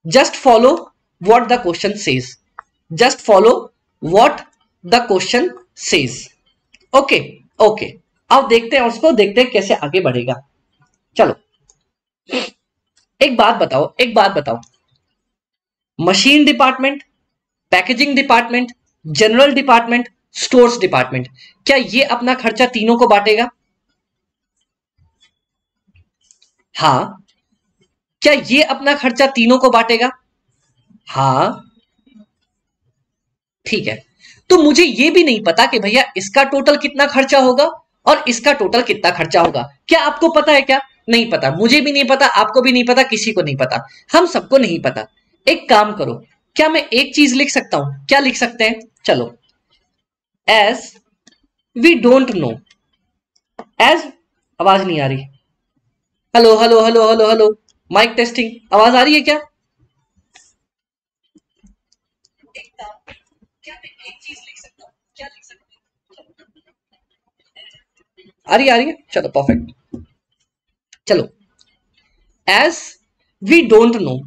just follow what the question says, just follow what the question says. Okay okay, अब देखते हैं उसको, देखते हैं कैसे आगे बढ़ेगा। चलो एक बात बताओ, एक बात बताओ, machine department, packaging department, general department, stores department, क्या ये अपना खर्चा तीनों को बांटेगा, हाँ। क्या ये अपना खर्चा तीनों को बांटेगा, हाँ। ठीक है, तो मुझे ये भी नहीं पता कि भैया इसका टोटल कितना खर्चा होगा और इसका टोटल कितना खर्चा होगा, क्या आपको पता है क्या, नहीं पता, मुझे भी नहीं पता, आपको भी नहीं पता, किसी को नहीं पता, हम सबको नहीं पता। एक काम करो, क्या मैं एक चीज लिख सकता हूं, क्या लिख सकते हैं, चलो as we don't know, as, आवाज नहीं आ रही, hello hello hello hello hello, mike testing, आवाज आ रही है क्या, क्या मैं एक चीज लिख सकता हूँ? क्या लिख सकता हूँ? आ रही है, चलो परफेक्ट। चलो, as we don't know,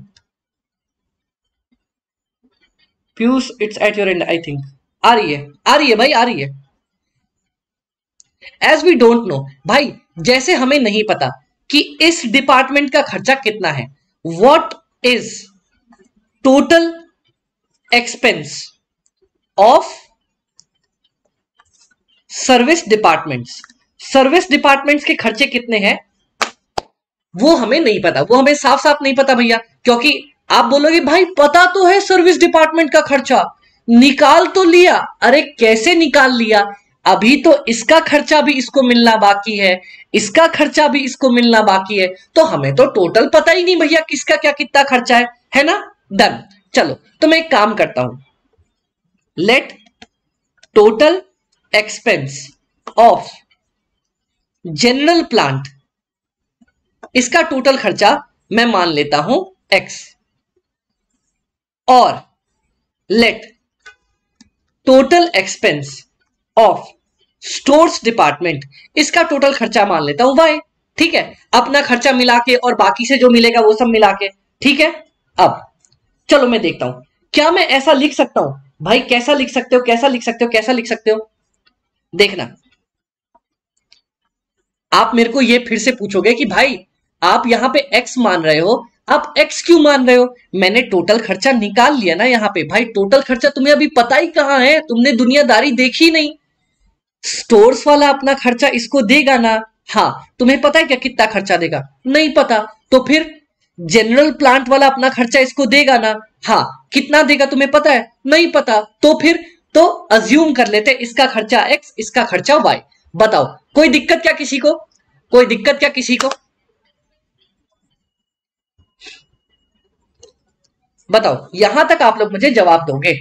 Piyush it's at your end I think. आ रही है, आ रही है भाई, आ रही है। एज वी डोंट नो, भाई जैसे हमें नहीं पता कि इस डिपार्टमेंट का खर्चा कितना है। What is total expense of service departments. Service departments के खर्चे कितने हैं वो हमें नहीं पता, वो हमें साफ साफ नहीं पता भैया। क्योंकि आप बोलोगे भाई पता तो है सर्विस डिपार्टमेंट का खर्चा, निकाल तो लिया। अरे कैसे निकाल लिया? अभी तो इसका खर्चा भी इसको मिलना बाकी है, इसका खर्चा भी इसको मिलना बाकी है, तो हमें तो टोटल पता ही नहीं भैया किसका क्या कितना खर्चा है ना। डन। चलो तो मैं एक काम करता हूं, let total expense of general plant, इसका टोटल खर्चा मैं मान लेता हूं x, और let total expense of stores department, इसका टोटल खर्चा मान लेता हूं y। ठीक है, अपना खर्चा मिला के और बाकी से जो मिलेगा वो सब मिला के। ठीक है, अब चलो मैं देखता हूं क्या मैं ऐसा लिख सकता हूं। भाई कैसा लिख सकते हो, कैसा लिख सकते हो, कैसा लिख सकते हो? देखना, आप मेरे को ये फिर से पूछोगे कि भाई आप यहां पे x मान रहे हो, आप x क्यों मान रहे हो? मैंने टोटल खर्चा निकाल लिया ना यहाँ पे। भाई टोटल खर्चा तुम्हें अभी पता ही कहां है, तुमने दुनियादारी देखी नहीं। स्टोर्स वाला अपना खर्चा इसको देगा ना, हाँ तुम्हें पता है क्या कितना खर्चा देगा? नहीं पता। तो फिर जनरल प्लांट वाला अपना खर्चा इसको देगा ना, हाँ कितना देगा तुम्हें पता है? नहीं पता। तो फिर तो अज्यूम कर लेते इसका खर्चा x, इसका खर्चा y। बताओ कोई दिक्कत क्या किसी को? कोई दिक्कत क्या किसी को? बताओ, यहां तक आप लोग मुझे जवाब दोगे?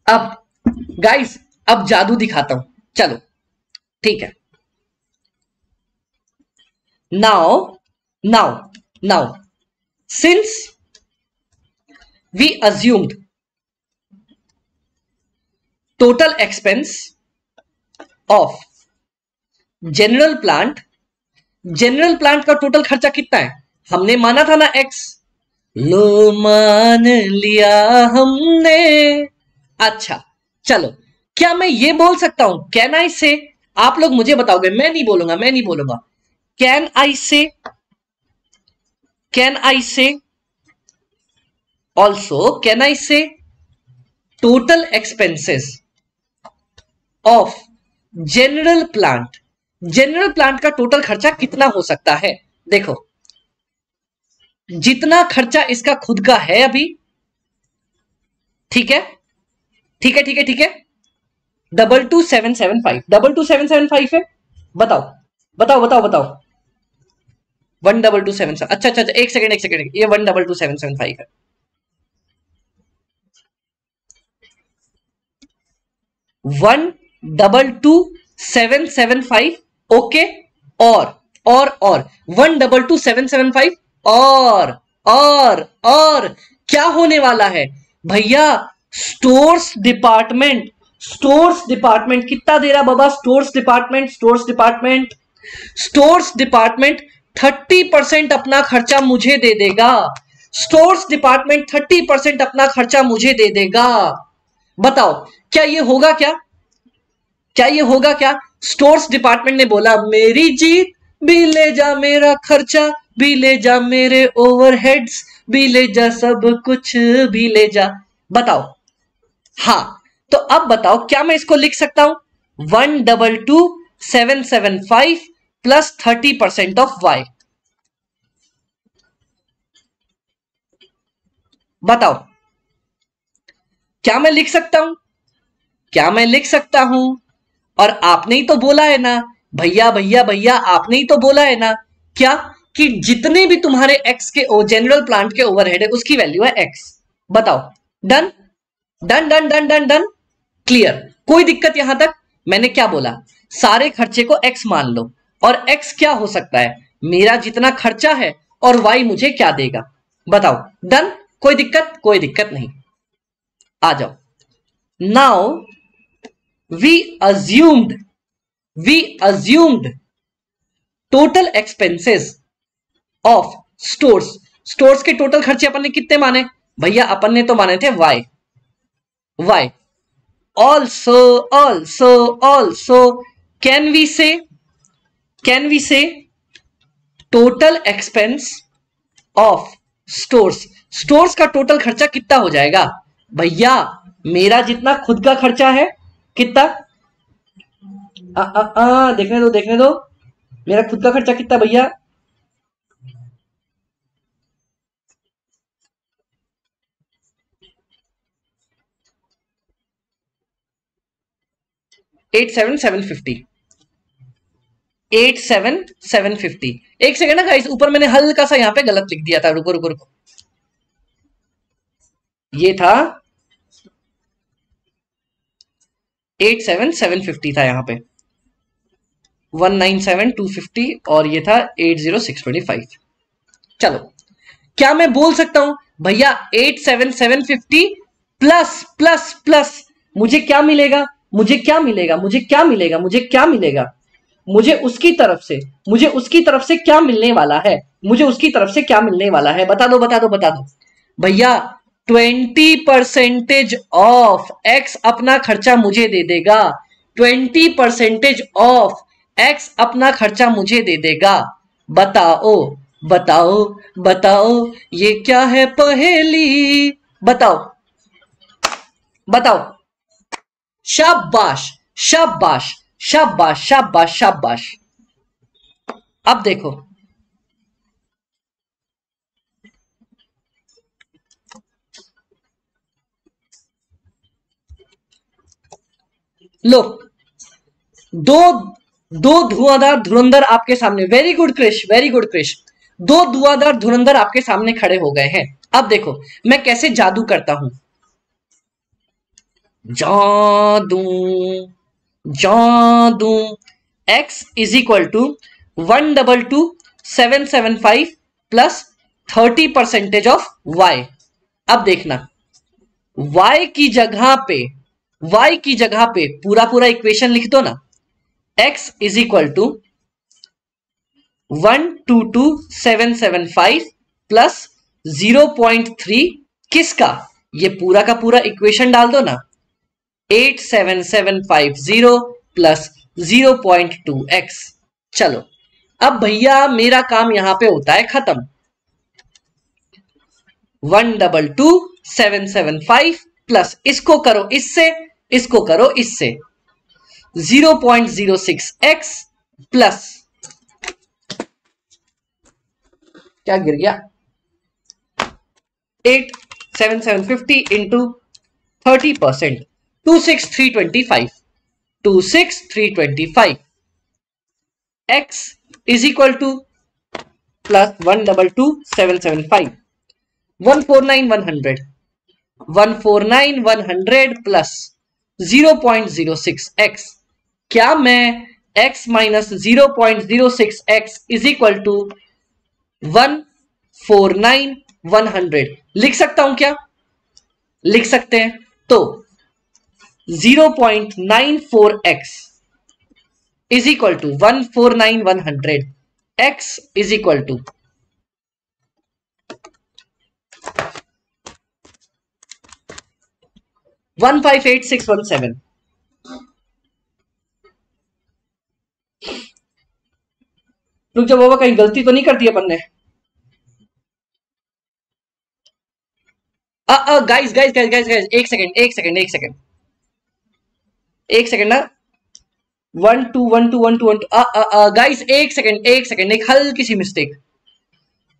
अब गाइस, अब जादू दिखाता हूं, चलो ठीक है। Now now now since we assumed total expense of general plant, general plant का टोटल खर्चा कितना है? हमने माना था ना x, लो मान लिया हमने। अच्छा चलो, क्या मैं ये बोल सकता हूं, कैन आई से? आप लोग मुझे बताओगे, मैं नहीं बोलूंगा, मैं नहीं बोलूंगा। कैन आई से, कैन आई से ऑल्सो, कैन आई से total expenses of general plant, general plant का टोटल खर्चा कितना हो सकता है? देखो, जितना खर्चा इसका खुद का है अभी, ठीक है ठीक है ठीक है ठीक है, 22775, 22775 है। बताओ बताओ बताओ बताओ, 12277। अच्छा अच्छा अच्छा, एक सेकंड एक सेकंड, ये 122775 है। 122,775, ओके। और 122,775 और क्या होने वाला है भैया? स्टोर्स डिपार्टमेंट, स्टोर्स डिपार्टमेंट कितना दे रहा बाबा? Stores department, stores department, stores department 30% अपना खर्चा मुझे दे देगा। स्टोर्स डिपार्टमेंट 30% अपना खर्चा मुझे दे देगा। बताओ क्या ये होगा? क्या क्या ये होगा? क्या स्टोर्स डिपार्टमेंट ने बोला मेरी जीत भी ले जा, मेरा खर्चा भी ले जा, मेरे ओवरहेड्स भी ले जा, सब कुछ भी ले जा। बताओ, हाँ तो अब बताओ क्या मैं इसको लिख सकता हूं? 122,775 प्लस 30% ऑफ y। बताओ क्या मैं लिख सकता हूं? क्या मैं लिख सकता हूं? और आपने ही तो बोला है ना भैया भैया भैया, आपने ही तो बोला है ना क्या, कि जितने भी तुम्हारे x के जनरल प्लांट के ओवरहेड है उसकी वैल्यू है x। बताओ, done. Done done done done done, clear, कोई दिक्कत यहां तक? मैंने क्या बोला, सारे खर्चे को x मान लो, और x क्या हो सकता है, मेरा जितना खर्चा है, और y मुझे क्या देगा, बताओ। डन, कोई दिक्कत? कोई दिक्कत नहीं, आ जाओ। Now we assumed total expenses of stores. Stores के टोटल खर्चे अपन ने कितने माने भैया, अपन ने तो माने थे y। also can we say total expense of stores का टोटल खर्चा कितना हो जाएगा भैया, मेरा जितना खुद का खर्चा है कितना, देखने दो मेरा खुद का खर्चा कितना भैया, $87,750। एक सेकंड ना गाइस, ऊपर मैंने हल्का सा यहाँ पे गलत लिख दिया था, रुको रुको रुको, ये था 87,750 था यहाँ पे, 197,250 और ये था 80,625। चलो, क्या मैं बोल सकता हूं भैया 87,750 प्लस प्लस प्लस मुझे क्या मिलेगा, मुझे क्या मिलेगा, मुझे क्या मिलेगा, मुझे क्या मिलेगा, मुझे उसकी तरफ से क्या मिलने वाला है, मुझे उसकी तरफ से क्या मिलने वाला है, बता दो बता दो बता दो भैया। 20% ऑफ एक्स अपना खर्चा मुझे दे देगा, 20% ऑफ एक्स अपना खर्चा मुझे दे देगा। बताओ बताओ बताओ, ये क्या है पहेली, बताओ बताओ। शाबाश शाबाश शाबाश शाबाश शाबाश। अब देखो, लो, दो दो धुआंधार धुरंधर आपके सामने, very good Krish, very good Krish, दो धुआंधार धुरंधर आपके सामने खड़े हो गए हैं। अब देखो मैं कैसे जादू करता हूं, जादू जादू। x is equal to 122,775 plus 30% of y। अब देखना, y की जगह पे पूरा पूरा इक्वेशन लिख दो ना, x is equal to 122,775 plus 0.3 किसका, ये पूरा का पूरा इक्वेशन डाल दो ना, 87,750 प्लस 0.2x। चलो अब भैया मेरा काम यहां पे होता है खत्म, 122,775 प्लस इसको करो इससे, इसको करो इससे, 0.06x प्लस, क्या गिर गया, 87,750 into 30%, 26,325 x is equal to plus 122,775, 149,100 plus 0.06x। क्या मैं x minus 0.06x is equal to 149,100 लिख सकता हूं क्या, लिख सकते हैं। तो 0.94x is equal to 149,100, x is equal to 158,617। रुक जाओ बाबा, कहीं गलती तो नहीं कर दी अपन ने। Guys guys guys guys guys, एक सेकंड ना, 1212121 गाइस, एक सेकंड, एक हल्की सी मिस्टेक,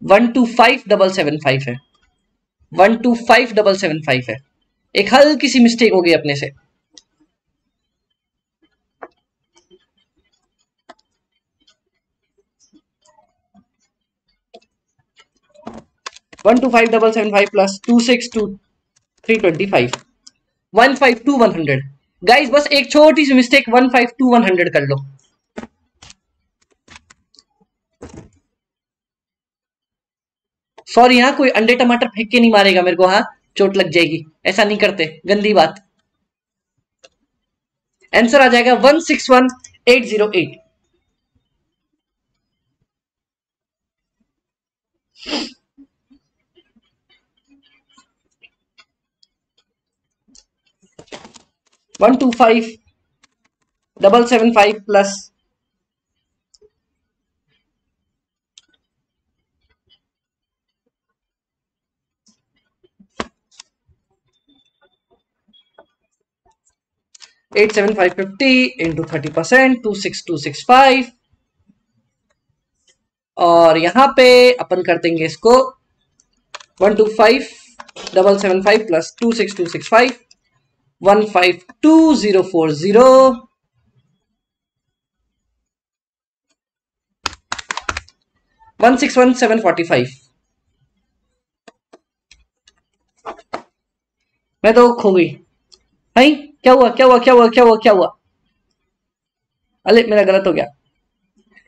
125,775 है, 125,775 है, एक हल्की सी मिस्टेक हो गई अपने से। One two five double seven five plus 262325 152 100 guys, बस एक छोटी सी मिस्टेक, 152 100 कर लो। सॉरी, हाँ कोई अंडे टमाटर फेंक के नहीं मारेगा मेरे को, हाँ चोट लग जाएगी, ऐसा नहीं करते, गंदी बात। आंसर आ जाएगा 161808। One two five 775 plus 87550 into 30%, 26265। और यहां पे अपन कर देंगे इसको 125,775 प्लस 26265, 152040, 161745। मैं तो खो गई भाई, क्या हुआ क्या हुआ क्या हुआ क्या हुआ क्या हुआ? अरे मेरा गलत हो गया।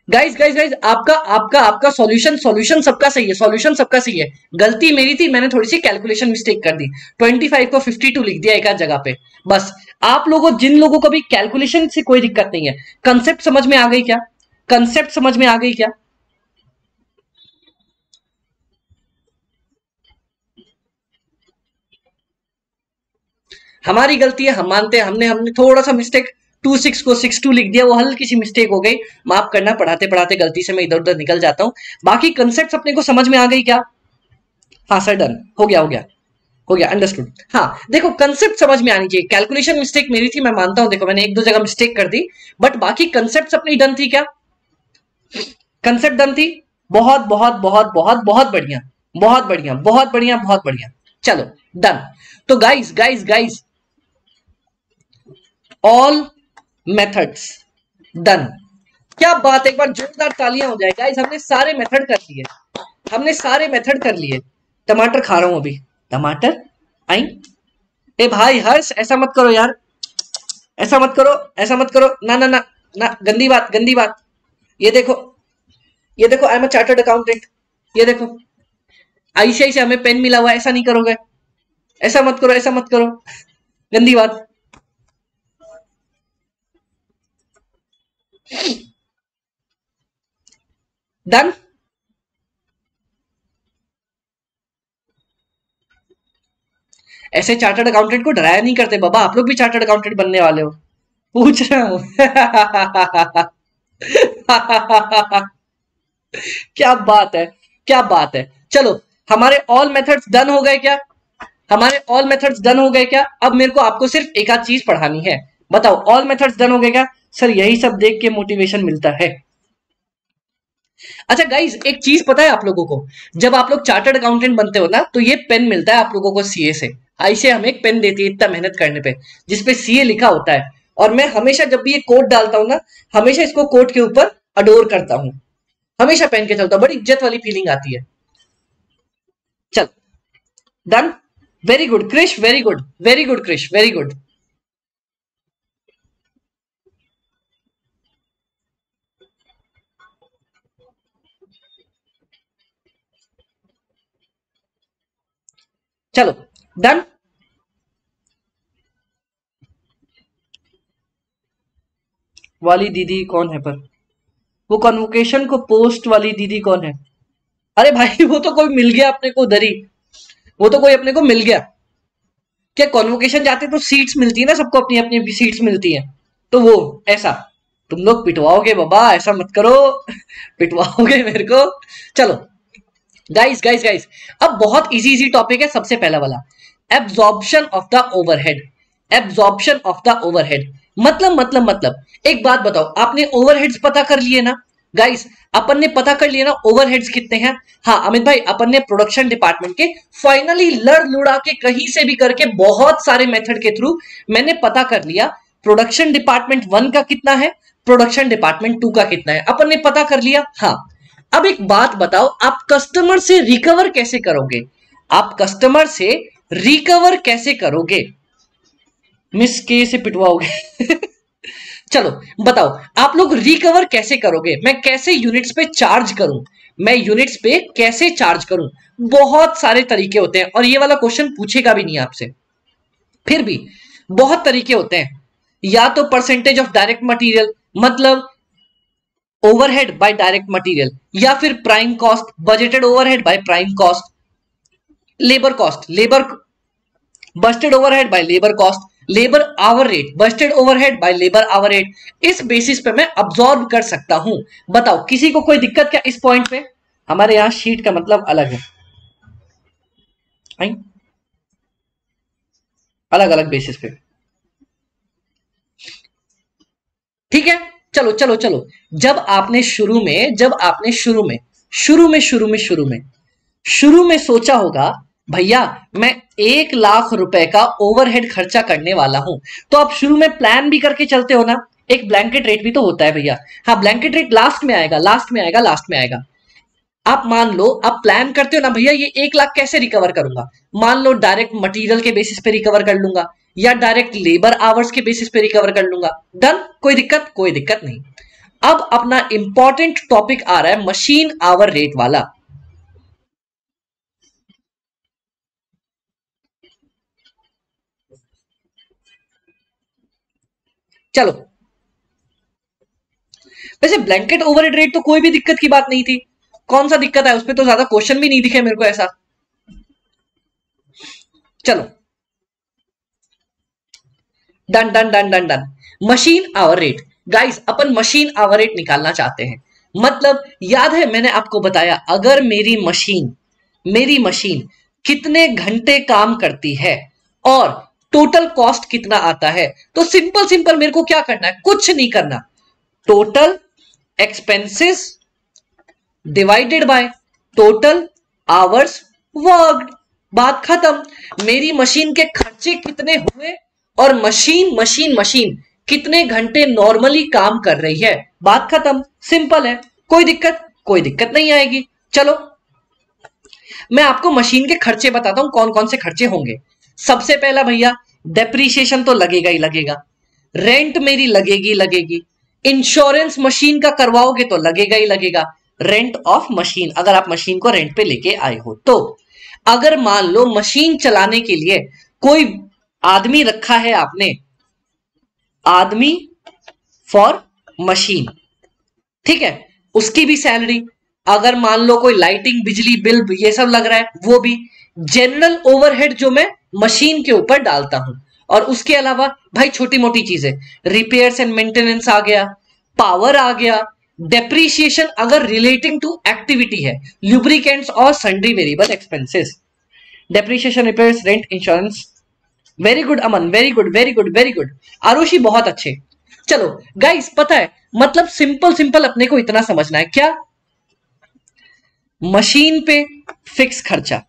गाइस गाइस गाइस, आपका आपका आपका सॉल्यूशन सॉल्यूशन सबका सही है, सॉल्यूशन सबका सही है। गलती मेरी थी, मैंने थोड़ी सी कैलकुलेशन मिस्टेक कर दी, 25 को 52 लिख दिया एक आध जगह पे। बस आप लोगों, जिन लोगों को भी कैलकुलेशन से कोई दिक्कत नहीं है, कंसेप्ट समझ में आ गई क्या? कंसेप्ट समझ में आ गई क्या? हमारी गलती है, हम मानते हैं, हमने हमने थोड़ा सा मिस्टेक 26 को 62 लिख दिया, वो हल्की सी मिस्टेक हो गई, माफ करना, पढ़ाते पढ़ाते गलती से मैं इधर उधर निकल जाता हूं। बाकी कंसेप्ट अपने को समझ में आ गई क्या? हाँ सर, डन हो गया हो गया हो गया, अंडरस्टूड। हाँ देखो, कंसेप्ट समझ में आनी चाहिए, कैलकुलेशन मिस्टेक मेरी थी, मैं मानता हूं, देखो मैंने एक दो जगह मिस्टेक कर दी, बट बाकी कंसेप्ट अपनी डन थी क्या? कंसेप्ट डन थी, बहुत बहुत बहुत बहुत बहुत बढ़िया, बहुत बढ़िया बहुत बढ़िया बहुत बढ़िया। चलो डन। तो guys guys guys, all methods done. क्या बात, एक बार जोरदार तालियां हो जाए गाइस, हमने सारे मेथड कर लिए, हमने सारे मेथड कर लिए। टमाटर खा रहा हूं अभी, टमाटर आई। ए भाई हर्ष, ऐसा मत करो यार, ऐसा मत करो, ऐसा मत करो, ना ना ना ना, गंदी बात गंदी बात। ये देखो, ये देखो, I am a chartered accountant, ये देखो आईसीआई से हमें पेन मिला हुआ है, ऐसा नहीं करोगे, ऐसा मत करो, ऐसा मत करो, गंदी बात। डन। ऐसे चार्टर्ड अकाउंटेंट को डराया नहीं करते बाबा, आप लोग भी चार्टर्ड अकाउंटेंट बनने वाले हो, पूछ रहा हूं। क्या बात है, क्या बात है। चलो, हमारे ऑल मेथड्स डन हो गए क्या? हमारे ऑल मेथड्स डन हो गए क्या? अब मेरे को आपको सिर्फ एक आध चीज पढ़ानी है, बताओ ऑल मेथड्स डन हो गए क्या? सर यही सब देख के मोटिवेशन मिलता है। अच्छा गाइज, एक चीज पता है आप लोगों को, जब आप लोग चार्टर्ड अकाउंटेंट बनते हो ना, तो ये पेन मिलता है आप लोगों को सीए से। आईसीए हमें एक पेन देती है इतना मेहनत करने पे, जिसपे सीए लिखा होता है। और मैं हमेशा जब भी ये कोट डालता हूं ना, हमेशा इसको कोट के ऊपर अडोर करता हूं, हमेशा पहन के चलता हूं, बड़ी इज्जत वाली फीलिंग आती है। चल done, very good Krish, very good, very good Krish, very good. चलो डन। वाली दीदी कौन है? पर वो कन्वोकेशन को पोस्ट वाली दीदी कौन है? अरे भाई वो तो कोई मिल गया अपने को उधर ही, वो तो कोई अपने को मिल गया। क्या कॉन्वोकेशन जाते तो सीट्स मिलती है ना, सबको अपनी अपनी सीट्स मिलती है, तो वो ऐसा तुम लोग पिटवाओगे बाबा, ऐसा मत करो। पिटवाओगे मेरे को। चलो गाइस गाइस गाइस, अब बहुत इजी इजी टॉपिक है। सबसे पहला वाला, absorption of the overhead. Absorption of the overhead मतलब एक बात बताओ, आपने ओवरहेड्स पता कर लिए ना गाइस? अपन ने पता कर लिया ना ओवरहेड्स कितने हैं? हाँ अमित भाई, अपन ने प्रोडक्शन डिपार्टमेंट के फाइनली लड़ लुड़ा के कहीं से भी करके बहुत सारे मेथड के थ्रू मैंने पता कर लिया प्रोडक्शन डिपार्टमेंट 1 का कितना है, प्रोडक्शन डिपार्टमेंट 2 का कितना है, अपन ने पता कर लिया। हाँ अब एक बात बताओ, आप कस्टमर से रिकवर कैसे करोगे? आप कस्टमर से रिकवर कैसे करोगे? मिस के से पिटवाओगे। चलो बताओ, आप लोग रिकवर कैसे करोगे? मैं कैसे यूनिट्स पे चार्ज करूं? मैं यूनिट्स पे कैसे चार्ज करूं? बहुत सारे तरीके होते हैं, और ये वाला क्वेश्चन पूछेगा भी नहीं आपसे, फिर भी बहुत तरीके होते हैं। या तो परसेंटेज ऑफ डायरेक्ट मटेरियल, मतलब ओवरहेड बाय डायरेक्ट मटेरियल, या फिर prime cost, budgeted overhead by prime cost, labour cost, labour Busted overhead by labour cost, labour hour rate, Busted overhead by labour hour rate. इस basis पे मैं absorb कर सकता हूं। बताओ किसी को कोई दिक्कत क्या इस पॉइंट पे? हमारे यहां शीट का मतलब अलग है, अलग अलग बेसिस पे। ठीक है, चलो चलो चलो। जब आपने शुरू में जब आपने शुरू में सोचा होगा, भैया मैं 1 लाख रुपए का ओवरहेड खर्चा करने वाला हूं, तो आप शुरू में प्लान भी करके चलते हो ना। एक ब्लैंकेट रेट भी तो होता है भैया। हाँ, ब्लैंकेट रेट लास्ट में आएगा, लास्ट में आएगा, लास्ट में आएगा। आप मान लो, आप प्लान करते हो ना, भैया ये 1 लाख कैसे रिकवर करूंगा? मान लो डायरेक्ट मटेरियल के बेसिस पे रिकवर कर लूंगा, या डायरेक्ट लेबर आवर्स के बेसिस पे रिकवर कर लूंगा। डन, कोई दिक्कत? कोई दिक्कत नहीं। अब अपना इंपॉर्टेंट टॉपिक आ रहा है मशीन आवर रेट वाला। चलो, वैसे ब्लैंकेट ओवरहेड रेट तो कोई भी दिक्कत की बात नहीं थी। कौन सा दिक्कत है उसपे? तो ज्यादा क्वेश्चन भी नहीं दिखे मेरे को ऐसा। चलो, done done done done done. Machine hour rate, guys अपन मशीन आवर रेट निकालना चाहते हैं। मतलब याद है मैंने आपको बताया, अगर मेरी मशीन कितने घंटे काम करती है और टोटल कॉस्ट कितना आता है, तो सिंपल सिंपल मेरे को क्या करना है? कुछ नहीं करना। Total expenses divided by total hours worked, बात खत्म। मेरी मशीन के खर्चे कितने हुए और मशीन मशीन मशीन कितने घंटे नॉर्मली काम कर रही है, बात खत्म। सिंपल है, कोई दिक्कत? कोई दिक्कत नहीं आएगी। चलो, मैं आपको मशीन के खर्चे बताता हूं, कौन कौन से खर्चे होंगे। सबसे पहला भैया, डेप्रीशिएशन तो लगेगा ही लगेगा। रेंट मेरी लगेगी लगेगी। इंश्योरेंस मशीन का करवाओगे तो लगेगा ही लगेगा। रेंट ऑफ मशीन, अगर आप मशीन को रेंट पे लेके आए हो तो। अगर मान लो मशीन चलाने के लिए कोई आदमी रखा है आपने, आदमी फॉर मशीन, ठीक है, उसकी भी सैलरी। अगर मान लो कोई लाइटिंग, बिजली बिल, ये सब लग रहा है, वो भी। जनरल ओवरहेड जो मैं मशीन के ऊपर डालता हूं। और उसके अलावा भाई छोटी मोटी चीजें, रिपेयर्स एंड मेंटेनेंस आ गया, पावर आ गया, डेप्रीशिएशन अगर रिलेटिंग टू एक्टिविटी है, लुब्रिकेंट्स और sundry variable expenses, depreciation, repairs, rent, insurance. Very good Aman, very good very good very good. Arushi बहुत अच्छे। चलो गाइस, पता है मतलब सिंपल सिंपल अपने को इतना समझना है क्या? मशीन पे फिक्स खर्चा,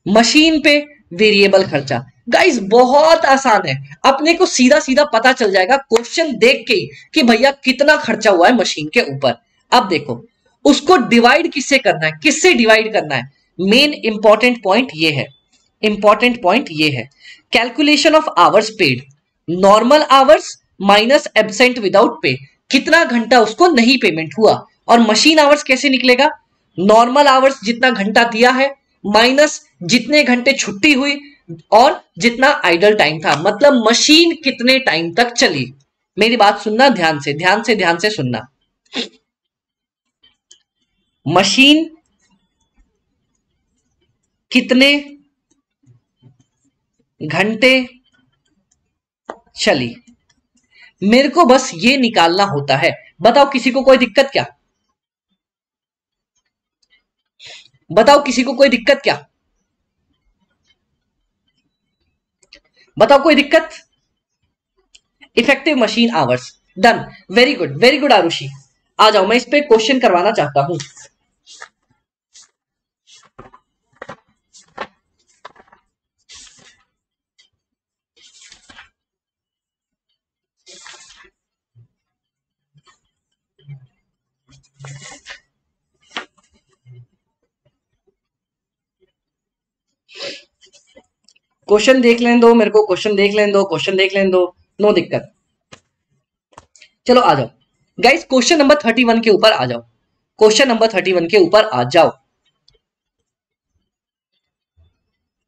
मशीन पे वेरिएबल खर्चा। गाइस बहुत आसान है, अपने को सीधा सीधा पता चल जाएगा क्वेश्चन देख के ही कि भैया कितना खर्चा हुआ है मशीन के ऊपर। अब देखो, उसको डिवाइड किससे करना है, किससे डिवाइड करना है? मेन इंपॉर्टेंट पॉइंट ये है, इंपॉर्टेंट पॉइंट ये है, calculation of hours paid, normal hours minus absent without pay, कितना घंटा उसको नहीं पेमेंट हुआ। और मशीन आवर्स कैसे निकलेगा? नॉर्मल आवर्स जितना घंटा दिया है माइनस जितने घंटे छुट्टी हुई और जितना आइडल टाइम था, मतलब मशीन कितने टाइम तक चली। मेरी बात सुनना ध्यान से, ध्यान से, ध्यान से सुनना। मशीन कितने घंटे चली, मेरे को बस ये निकालना होता है। बताओ किसी को कोई दिक्कत क्या? बताओ किसी को कोई दिक्कत क्या? बताओ कोई दिक्कत? Effective machine hours, done. Very good Arushi. आ जाओ, मैं इस पे क्वेश्चन करवाना चाहता हूं। क्वेश्चन देख लेने दो मेरे को, क्वेश्चन देख लेने दो, क्वेश्चन देख लेने दो, नो दिक्कत। चलो आ जाओ गाइस, क्वेश्चन नंबर 31 के ऊपर आ जाओ, क्वेश्चन नंबर 31 के ऊपर आ जाओ।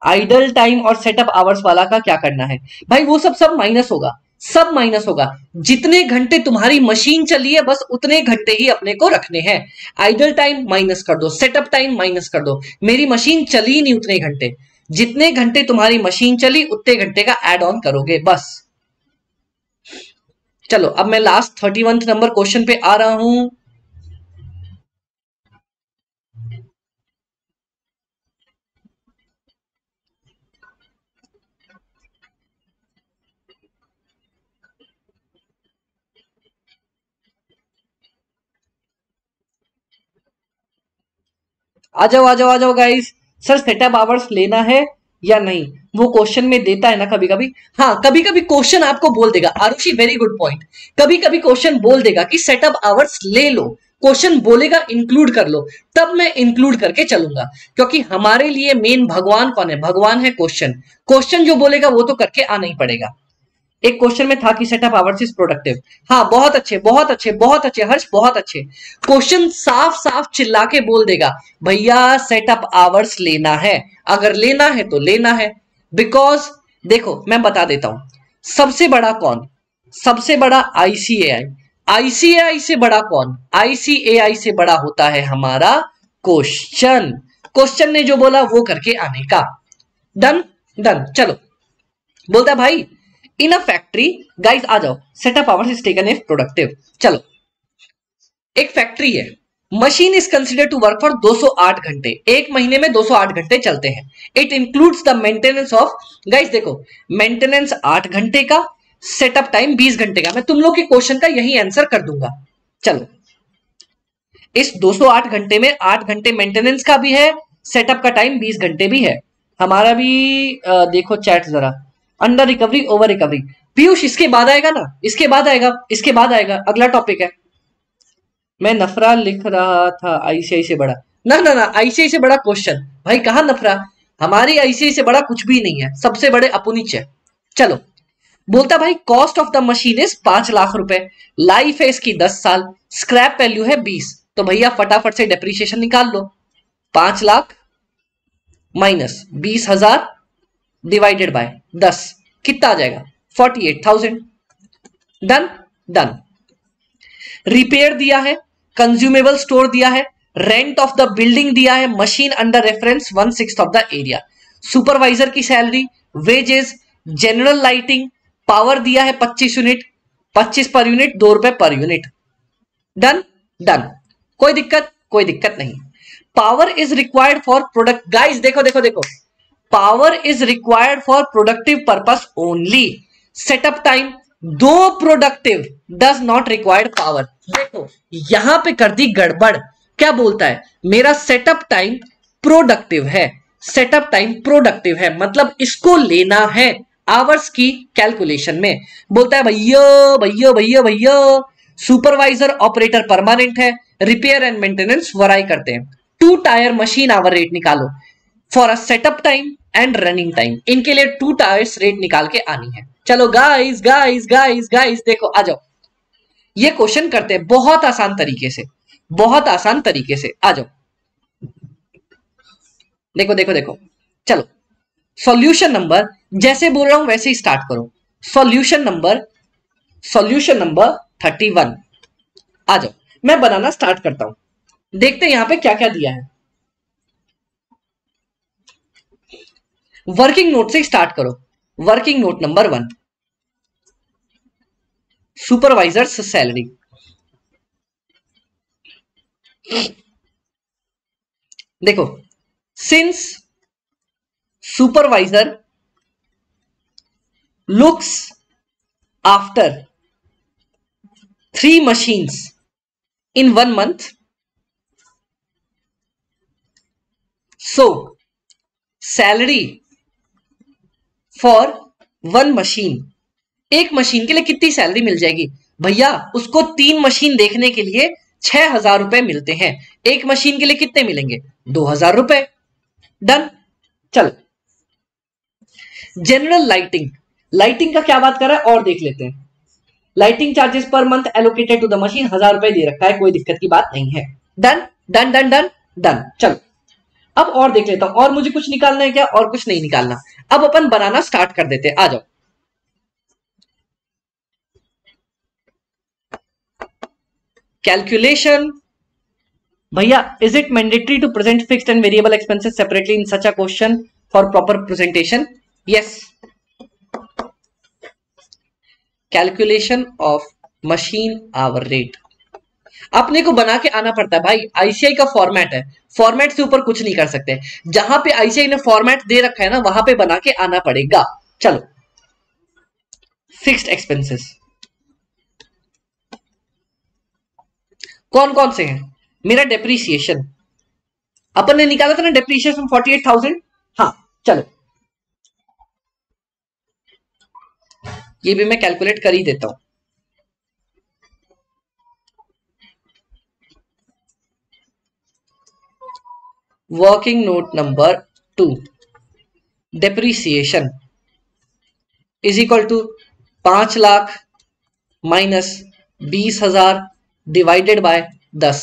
आइडल टाइम और सेटअप आवर्स वाला का क्या करना है भाई? वो सब माइनस होगा, सब माइनस होगा। जितने घंटे तुम्हारी मशीन चली है बस उतने घंटे ही अपने को रखने हैं। आइडल टाइम माइनस कर दो, सेटअप टाइम माइनस कर दो। मेरी मशीन चली नहीं उतने घंटे, जितने घंटे तुम्हारी मशीन चली उतने घंटे का एड ऑन करोगे बस। चलो अब मैं लास्ट 31 नंबर क्वेश्चन पे आ रहा हूं। आ जाओ आ जाओ आ जाओ गाइस। सर सेटअप आवर्स लेना है या नहीं, वो क्वेश्चन में देता है ना कभी कभी। हाँ कभी कभी क्वेश्चन आपको बोल देगा, आरुषि वेरी गुड पॉइंट, कभी कभी क्वेश्चन बोल देगा कि सेटअप आवर्स ले लो, क्वेश्चन बोलेगा इंक्लूड कर लो, तब मैं इंक्लूड करके चलूंगा। क्योंकि हमारे लिए मेन भगवान कौन है? भगवान है क्वेश्चन। क्वेश्चन जो बोलेगा वो तो करके आना ही पड़ेगा। एक क्वेश्चन में था कि सेटअप आवर्स इज प्रोडक्टिव। हाँ बहुत अच्छे बहुत अच्छे बहुत अच्छे हर्ष, बहुत अच्छे। क्वेश्चन साफ साफ चिल्ला के बोल देगा भैया सेटअप आवर्स लेना है, अगर लेना है तो लेना है। बिकॉज देखो मैं बता देता हूं, सबसे बड़ा कौन? सबसे बड़ा आईसीएआई। आईसीएआई से बड़ा कौन? आईसीएआई से बड़ा होता है हमारा क्वेश्चन। क्वेश्चन ने जो बोला वो करके आने का। Done done. चलो बोलता है भाई इन अ फैक्ट्री, गाइस आ जाओ, setup hours is taken as productive. चलो एक फैक्ट्री है, machine is consider to work for 208 घंटे, एक महीने में 208 घंटे चलते हैं। It includes the maintenance of, guys देखो मेंटेनेंस 8 घंटे का, सेटअप टाइम 20 घंटे का। मैं तुम लोग के क्वेश्चन का यही आंसर कर दूंगा। चलो इस 208 घंटे में 8 घंटे मेंटेनेंस का भी है, सेटअप का टाइम 20 घंटे भी है। हमारा भी देखो चैट जरा, under recovery over recovery. Piyush इसके बाद आएगा ना, इसके बाद आएगा, इसके बाद आएगा, अगला टॉपिक है। मैं नफरा लिख रहा था आईसीआई से बड़ा, ना ना ना आईसीआई से बड़ा क्वेश्चन भाई, कहां नफरा? हमारी आईसीआई से बड़ा कुछ भी नहीं है, सबसे बड़े अपुनिच है। चलो बोलता भाई cost of the machine is 5 lakh रुपए, लाइफ है इसकी 10 साल, स्क्रैप वैल्यू है 20। तो भैया फटाफट से डेप्रीशिएशन निकाल लो। 5 लाख माइनस 20,000 डिवाइडेड बाय 10 कितना आ जाएगा? 48,000। Done done. रिपेयर दिया है, कंज्यूमेबल स्टोर दिया है, रेंट ऑफ द बिल्डिंग दिया है, machine under reference 1/6 of the area, supervisor की salary, wages, general lighting, power दिया है 25 यूनिट, 25 पर यूनिट, 2 रुपए पर यूनिट। Done done. कोई दिक्कत? कोई दिक्कत नहीं। Power is required for product, guys देखो देखो देखो, power is required for productive purpose only. Setup time दो productive does not required power. देखो यहां पे कर दी गड़बड़। क्या बोलता है? मेरा सेटअप टाइम प्रोडक्टिव है, सेटअप टाइम प्रोडक्टिव है मतलब इसको लेना है आवर्स की कैलकुलेशन में। बोलता है भैया भैया भैया भैया सुपरवाइजर ऑपरेटर परमानेंट है, रिपेयर एंड मेंटेनेंस वराई करते हैं। 2 टायर मशीन आवर रेट निकालो for a setup time and running time. इनके लिए 2 टायर्स रेट निकाल के आनी है। चलो गाइस गाइस गाइस गाइस देखो आ जाओ, ये क्वेश्चन करते हैं बहुत आसान तरीके से, बहुत आसान तरीके से। आ जाओ देखो देखो देखो। चलो सॉल्यूशन नंबर जैसे बोल रहा हूं वैसे ही स्टार्ट करो। सॉल्यूशन नंबर 31 आ जाओ, मैं बनाना स्टार्ट करता हूं। देखते हैं यहां पे क्या क्या दिया है। वर्किंग नोट से स्टार्ट करो। Working note number 1, supervisor salary. देखो since supervisor looks after 3 machines in 1 month, so salary for 1 machine, एक मशीन के लिए कितनी सैलरी मिल जाएगी भैया? उसको 3 मशीन देखने के लिए 6,000 रुपए मिलते हैं, एक मशीन के लिए कितने मिलेंगे? 2,000 रुपए। डन। चलो जनरल लाइटिंग, लाइटिंग का क्या बात कर रहा है और देख लेते हैं। Lighting charges per month allocated to the machine, 1000 रुपए दे रखा है, कोई दिक्कत की बात नहीं है। Done done done done done. चलो अब और देख लेता हूं, और मुझे कुछ निकालना है क्या? और कुछ नहीं निकालना। अब अपन बनाना स्टार्ट कर देते हैं, आ जाओ। कैलकुलेशन भैया, is it mandatory to present fixed and variable expenses separately in such a question for proper presentation? Yes. Calculation of machine hour rate अपने को बना के आना पड़ता है भाई। आईसीआई का फॉर्मेट है, फॉर्मेट से ऊपर कुछ नहीं कर सकते। जहां पे आईसीआई ने फॉर्मेट दे रखा है ना, वहां पे बना के आना पड़ेगा। चलो फिक्स्ड एक्सपेंसेस कौन कौन से हैं? मेरा डेप्रीसिएशन अपन ने निकाला था ना, डेप्रीसिएशन 48,000। हाँ चलो ये भी मैं कैलकुलेट कर ही देता हूं। Working note number 2, depreciation is equal to 5 lakh minus 20,000 divided by 10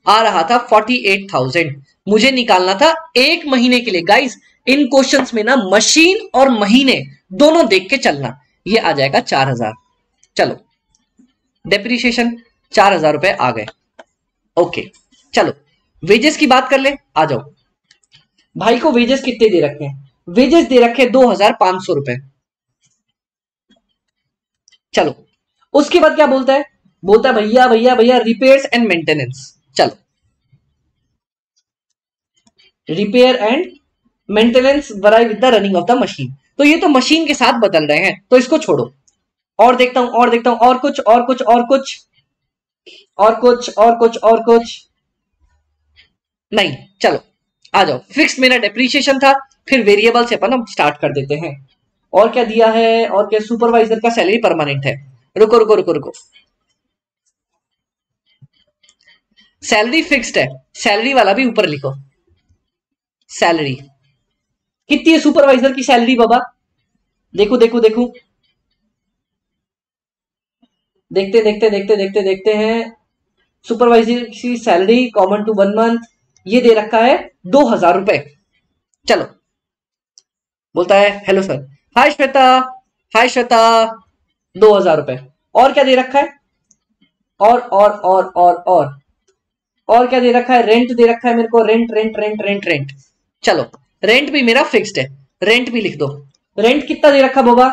आ रहा था 48,000। मुझे निकालना था एक महीने के लिए। गाइस इन क्वेश्चंस में ना मशीन और महीने दोनों देख के चलना। ये आ जाएगा 4,000। चलो डेप्रीशिएशन 4,000 रुपए आ गए। ओके चलो वेजेस की बात कर ले, आ जाओ। भाई को वेजेस कितने दे रखे हैं? वेजेस दे रखे 2,500 रुपए। चलो उसके बाद क्या बोलता है? बोलता है भैया भैया भैया रिपेयर्स एंड मेंटेनेंस। चलो repair and maintenance vary with the running of the machine. तो ये तो मशीन के साथ बदल रहे हैं, तो इसको छोड़ो। और देखता हूं और देखता हूं, और कुछ और कुछ और कुछ और कुछ और कुछ और कुछ नहीं। चलो आ जाओ। फिक्स मेरा डेप्रीशिएशन था, फिर वेरिएबल से अपन अब स्टार्ट कर देते हैं। और क्या दिया है? और क्या? सुपरवाइजर का सैलरी परमानेंट है। रुको रुको रुको रुको, सैलरी फिक्स्ड है, सैलरी वाला भी ऊपर लिखो। सैलरी कितनी है सुपरवाइजर की सैलरी बाबा? देखो देखो देखो, देखते देखते देखते देखते देखते हैं। सुपरवाइजर की सैलरी कॉमन टू 1 मंथ ये दे रखा है 2,000 रुपए। चलो बोलता है हेलो सर, हाय श्वेता, हाय श्वेता, 2,000 रुपए। और क्या दे रखा है? और क्या दे रखा है? रेंट दे रखा है मेरे को, rent rent rent rent rent. चलो रेंट भी मेरा फिक्स्ड है, रेंट भी लिख दो। रेंट कितना दे रखा बाबा?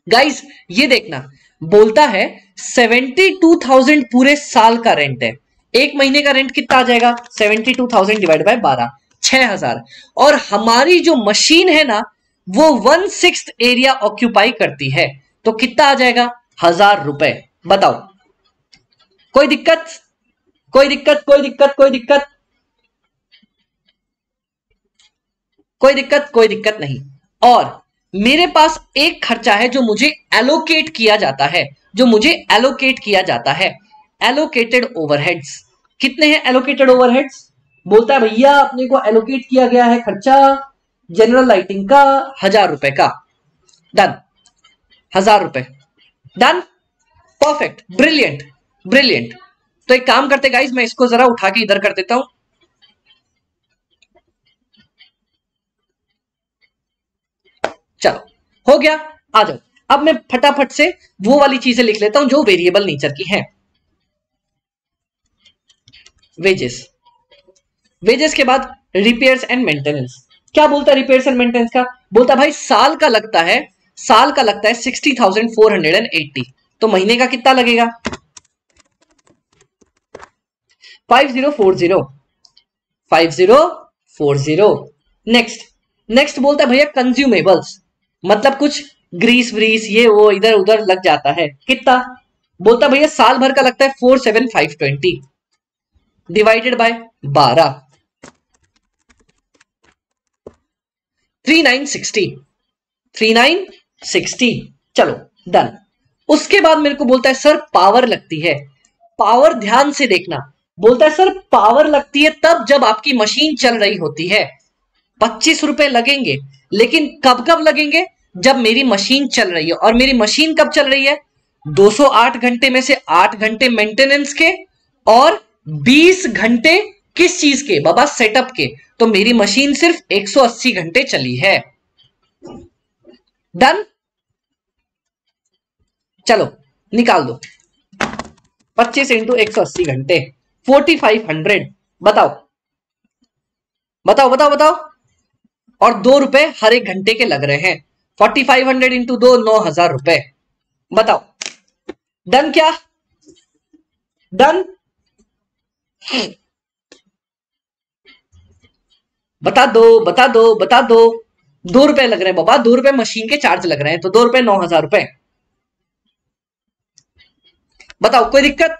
गाइस ये देखना, बोलता है 72,000 पूरे साल का रेंट है। एक महीने का रेंट कितना आ जाएगा? 72,000 डिवाइड बाय 12, 6,000। और हमारी जो मशीन है ना वो 1/6 एरिया ऑक्यूपाई करती है, तो कितना आ जाएगा? 1,000 रुपए। बताओ कोई दिक्कत? कोई दिक्कत? कोई दिक्कत? कोई दिक्कत? कोई दिक्कत? कोई दिक्कत नहीं। और मेरे पास एक खर्चा है जो मुझे एलोकेट किया जाता है, जो मुझे एलोकेट किया जाता है, एलोकेटेड ओवरहेड्स। कितने हैं एलोकेटेड ओवरहेड्स? बोलता है भैया अपने को एलोकेट किया गया है खर्चा जनरल लाइटिंग का 1,000 रुपए का। डन, 1,000 रुपए। Done, perfect, brilliant brilliant. तो एक काम करते गाइस, मैं इसको जरा उठा के इधर कर देता हूं। चलो हो गया, आ जाओ। अब मैं फटाफट से वो वाली चीजें लिख लेता हूं जो वेरिएबल नेचर की हैं। वेजेस, वेजेस के बाद रिपेयर्स एंड मेंटेनेंस। क्या बोलता है रिपेयर्स एंड मेंटेनेंस का? बोलता है भाई साल का लगता है, साल का लगता है 60,480। तो महीने का कितना लगेगा? 5040, 5040। नेक्स्ट, नेक्स्ट बोलता है भैया कंज्यूमेबल्स, मतलब कुछ ग्रीस व्रीस ये वो इधर उधर लग जाता है। कितना? बोलता भैया साल भर का लगता है 47,520 डिवाइडेड बाय 12, 3960, 3960। चलो डन। उसके बाद मेरे को बोलता है सर पावर लगती है। पावर ध्यान से देखना, बोलता है सर पावर लगती है तब जब आपकी मशीन चल रही होती है। ₹25 लगेंगे, लेकिन कब कब लगेंगे? जब मेरी मशीन चल रही है। और मेरी मशीन कब चल रही है? 208 घंटे में से 8 घंटे मेंटेनेंस के और 20 घंटे किस चीज के बाबा? सेटअप के। तो मेरी मशीन सिर्फ 180 घंटे चली है। डन। चलो निकाल दो। 25 इंटू 180 घंटे 4500। बताओ बताओ बताओ बताओ। और ₹2 हर एक घंटे के लग रहे हैं। 4500 इंटू 2 ₹9000। बताओ डन क्या? डन? बता दो बता दो बता दो। ₹2 लग रहे हैं बाबा, ₹2 मशीन के चार्ज लग रहे हैं, तो ₹2 ₹9000। बताओ कोई दिक्कत?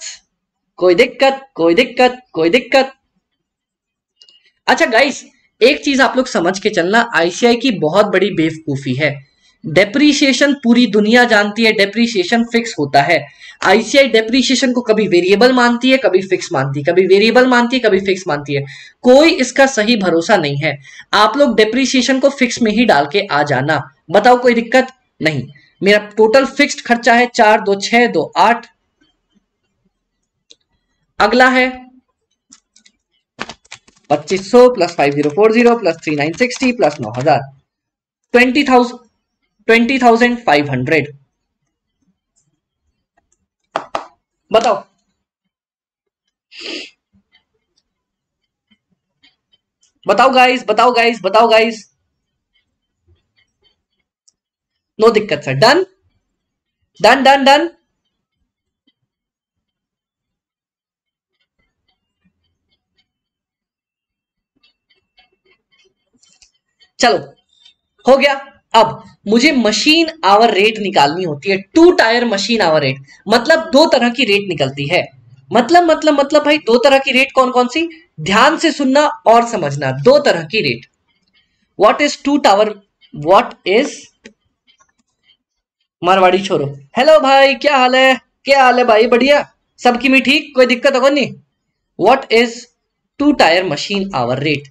कोई दिक्कत? कोई दिक्कत? कोई दिक्कत? अच्छा गाइस, एक चीज आप लोग समझ के चलना, आईसीआई की बहुत बड़ी बेवकूफी है। डेप्रीशिएशन पूरी दुनिया जानती है, डेप्रीशिएशन फिक्स होता है। आईसीआई डेप्रीशिएशन को कभी वेरिएबल मानती है, कभी फिक्स मानती है, कभी वेरिएबल मानती है, कभी फिक्स मानती है। कोई इसका सही भरोसा नहीं है। आप लोग डेप्रीशिएशन को फिक्स में ही डाल के आ जाना। बताओ कोई दिक्कत? नहीं। मेरा टोटल फिक्स्ड खर्चा है 4 2 6 2 8। अगला है 2500 प्लस 5040 प्लस 3960 प्लस 9000, 20,500। बताओ बताओ गाइस, बताओ गाइस, बताओ गाइस। नो दिक्कत sir. Done done done done. चलो हो गया। अब मुझे मशीन आवर रेट निकालनी होती है। 2 टायर मशीन आवर रेट मतलब 2 तरह की रेट निकलती है। मतलब भाई 2 तरह की रेट कौन कौन सी? ध्यान से सुनना और समझना। 2 तरह की rate. What is 2 tower? What is? Marwari छोरो, हेलो भाई, क्या हाल है? क्या हाल है भाई? बढ़िया सबकी में ठीक? कोई दिक्कत होगा नहीं? What is 2 tier machine hour rate?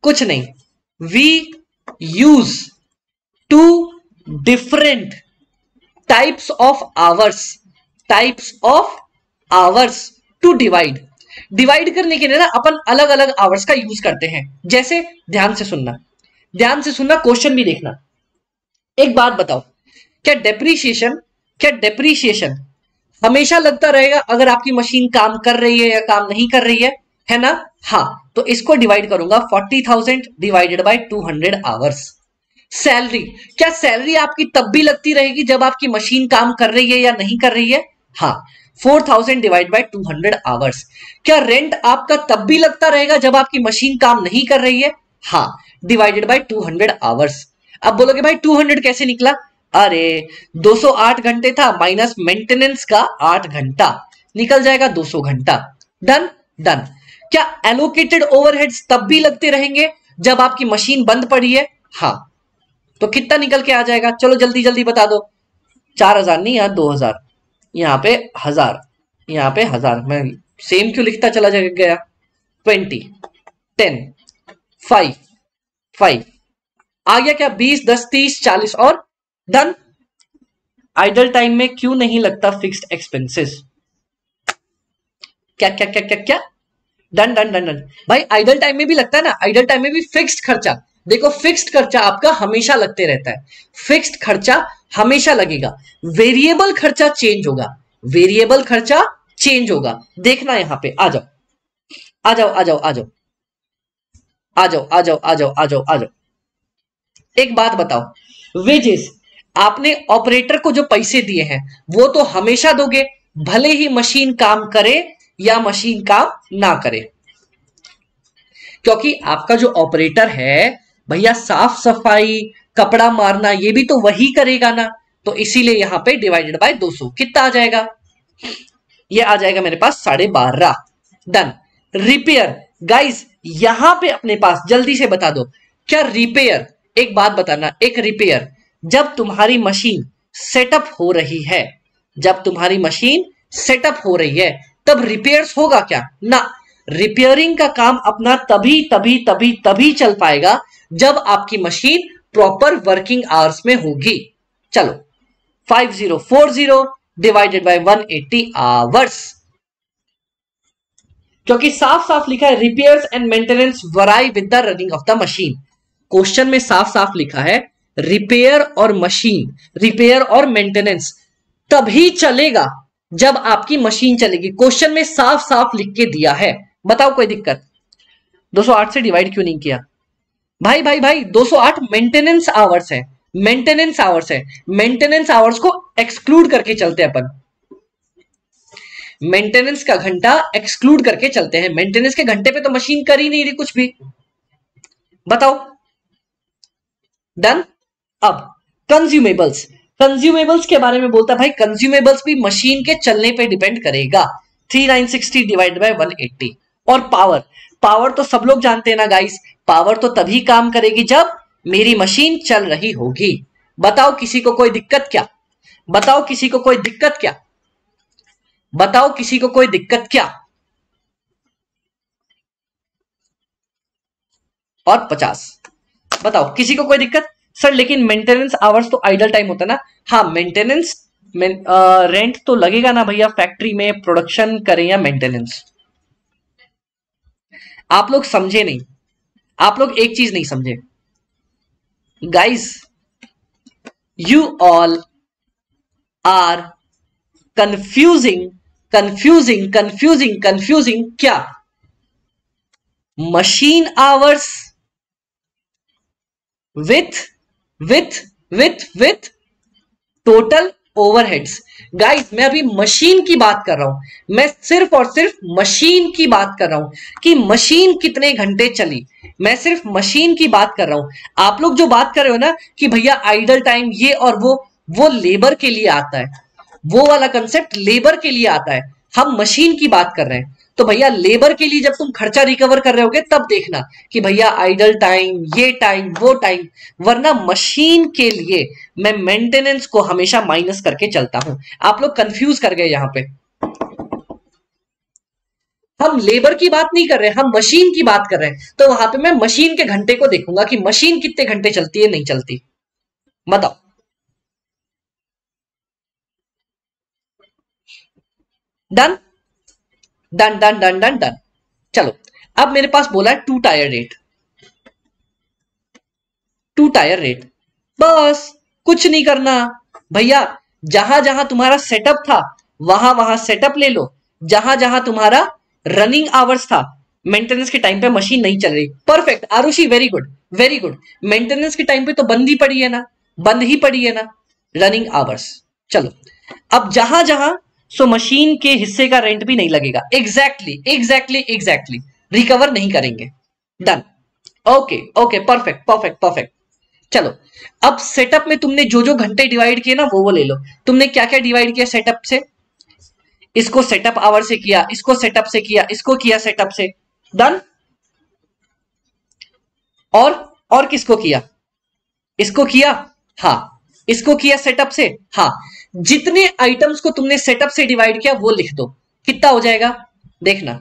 कुछ नहीं, we use 2 different types of hours to divide करने के लिए ना अपन अलग अलग आवर्स का यूज करते हैं। जैसे ध्यान से सुनना, ध्यान से सुनना, क्वेश्चन भी देखना। एक बात बताओ, क्या डेप्रीशिएशन हमेशा लगता रहेगा अगर आपकी मशीन काम कर रही है या काम नहीं कर रही है ना? हाँ, तो इसको डिवाइड करूंगा 40,000 डिवाइडेड बाय 200 आवर्स। सैलरी, क्या सैलरी आपकी तब भी लगती रहेगी जब आपकी मशीन काम कर रही है या नहीं कर रही है? हाँ, 4000 डिवाइड बाय 200 आवर्स। क्या रेंट आपका तब भी लगता रहेगा जब आपकी मशीन काम नहीं कर रही है? हाँ, डिवाइडेड बाय 200 आवर्स। अब बोलोगे भाई 200 कैसे निकला? अरे 208 घंटे था माइनस मेंटेनेंस का 8 घंटा, निकल जाएगा 200 घंटा। Done done. क्या एलोकेटेड ओवरहेड्स तब भी लगते रहेंगे जब आपकी मशीन बंद पड़ी है? हाँ, तो कितना निकल के आ जाएगा? चलो जल्दी जल्दी बता दो। 4000 नहीं, यहाँ 2000, यहाँ पे 1000, यहाँ पे 1000। मैं सेम क्यों लिखता चला गया? 20 10 5 5 आ गया क्या? 20 10 30 40 और डन। आइडल टाइम में क्यों नहीं लगता फिक्स्ड एक्सपेंसेस? क्या क्या क्या क्या क्या? Done done done done. भाई आइडल टाइम में भी लगता है ना, आइडल टाइम में भी फिक्स्ड खर्चा। देखो फिक्स्ड खर्चा आपका हमेशा लगते रहता है, फिक्स्ड खर्चा हमेशा लगेगा। वेरिएबल खर्चा चेंज होगा, वेरिएबल खर्चा चेंज होगा। देखना यहां पे, आ जाओ आ जाओ आ जाओ आ जाओ आ जाओ आ जाओ आ जाओ आ जाओ आ जाओ। एक बात बताओ, वेजेस, आपने ऑपरेटर को जो पैसे दिए हैं वो तो हमेशा दोगे, भले ही मशीन काम करे या मशीन काम ना करे। क्योंकि आपका जो ऑपरेटर है भैया, साफ सफाई कपड़ा मारना ये भी तो वही करेगा ना। तो इसीलिए यहां पे डिवाइडेड बाय 200 कितना आ जाएगा? ये आ जाएगा मेरे पास 12.5। डन। रिपेयर, गाइस यहां पे अपने पास जल्दी से बता दो, क्या रिपेयर, एक बात बताना, एक रिपेयर जब तुम्हारी मशीन सेटअप हो रही है, जब तुम्हारी मशीन सेटअप हो रही है तब रिपेयर्स होगा क्या? ना, रिपेयरिंग का काम अपना तभी तभी तभी तभी चल पाएगा जब आपकी मशीन प्रॉपर वर्किंग आवर्स में होगी। चलो 5040 डिवाइडेड बाय 180 आवर्स, क्योंकि साफ साफ लिखा है repairs and maintenance vary with the running of the machine. Question में साफ साफ लिखा है रिपेयर और मशीन, रिपेयर और मेंटेनेंस तभी चलेगा जब आपकी मशीन चलेगी। क्वेश्चन में साफ साफ लिख के दिया है। बताओ कोई दिक्कत? 208 से डिवाइड क्यों नहीं किया? भाई भाई भाई 208 मेंटेनेंस आवर्स है, मेंटेनेंस आवर्स है। मेंटेनेंस आवर्स को एक्सक्लूड करके चलते हैं अपन, मेंटेनेंस का घंटा एक्सक्लूड करके चलते हैं। मेंटेनेंस के घंटे पे तो मशीन कर ही नहीं रही कुछ भी। बताओ, डन। अब कंज्यूमेबल्स, कंज्यूमेबल्स के बारे में बोलता है भाई, कंज्यूमेबल्स भी मशीन के चलने पे डिपेंड करेगा। 3960 डिवाइड बाय 180। और पावर, पावर तो सब लोग जानते हैं ना गाइस, पावर तो तभी काम करेगी जब मेरी मशीन चल रही होगी। बताओ किसी को कोई दिक्कत क्या? बताओ किसी को कोई दिक्कत क्या? बताओ किसी को कोई दिक्कत क्या? और 50। बताओ किसी को कोई दिक्कत? सर लेकिन मेंटेनेंस आवर्स तो आइडल टाइम होता है ना। हाँ मेंटेनेंस रेंट तो लगेगा ना भैया, फैक्ट्री में प्रोडक्शन करें या मेंटेनेंस। आप लोग समझे नहीं, आप लोग एक चीज नहीं समझे guys, you all are confusing confusing confusing confusing क्या? Machine hours with with with with total overheads. Guys मैं अभी मशीन की बात कर रहा हूं, मैं सिर्फ और सिर्फ मशीन की बात कर रहा हूं कि मशीन कितने घंटे चली। मैं सिर्फ मशीन की बात कर रहा हूं। आप लोग जो बात कर रहे हो ना कि भैया आइडल टाइम ये और वो लेबर के लिए आता है, वो वाला कंसेप्ट लेबर के लिए आता है। हम मशीन की बात कर रहे हैं। तो भैया लेबर के लिए जब तुम खर्चा रिकवर कर रहे होगे तब देखना कि भैया आइडल टाइम, ये टाइम, वो टाइम। वरना मशीन के लिए मैं मेंटेनेंस को हमेशा माइनस करके चलता हूं। आप लोग कंफ्यूज कर गए यहां पे। हम लेबर की बात नहीं कर रहे, हम मशीन की बात कर रहे हैं। तो वहां पे मैं मशीन के घंटे को देखूंगा कि मशीन कितने घंटे चलती है, नहीं चलती। बताओ। Done done done done done done. चलो अब मेरे पास बोला है two tier rate, two tier rate. बस कुछ नहीं करना भैया, जहां जहां तुम्हारा सेटअप था वहां वहां सेटअप ले लो। जहां जहां तुम्हारा रनिंग आवर्स था, मेंटेनेंस के टाइम पे मशीन नहीं चल रही, perfect Arushi, very good very good. Maintenance के टाइम पे तो बंद ही पड़ी है ना, बंद ही पड़ी है ना रनिंग आवर्स। चलो अब जहां जहां, सो मशीन के हिस्से का रेंट भी नहीं लगेगा। एग्जैक्टली एग्जैक्टली एग्जैक्टली, रिकवर नहीं करेंगे। Done, okay okay, perfect perfect perfect. चलो अब सेटअप में तुमने जो जो घंटे डिवाइड किए ना वो ले लो। तुमने क्या क्या डिवाइड किया सेटअप से? इसको सेटअप आवर से किया, इसको सेटअप से किया, इसको किया सेटअप से। डन। और किसको किया? इसको किया, हाँ। इसको किया सेटअप से, हाँ। जितने आइटम्स को तुमने सेटअप से डिवाइड किया वो लिख दो। कितना हो जाएगा देखना,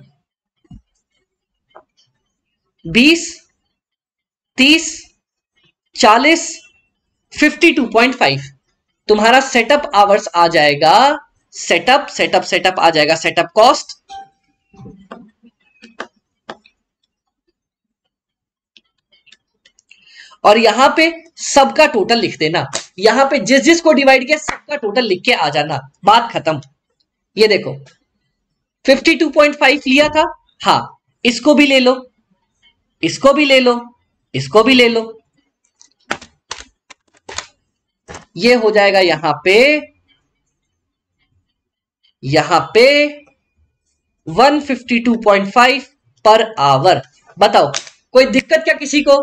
20, 30, 40, 52.5 तुम्हारा सेटअप आवर्स आ जाएगा। सेटअप सेटअप सेटअप आ जाएगा, सेटअप कॉस्ट। और यहां पे सबका टोटल लिख देना। यहां पे जिस जिस को डिवाइड किया सबका टोटल लिख के आ जाना, बात खत्म। ये देखो 52.5 लिया था, हाँ। इसको भी ले लो, इसको भी ले लो, इसको भी ले लो। ये हो जाएगा यहां पे 152.5 पर आवर। बताओ कोई दिक्कत क्या किसी को?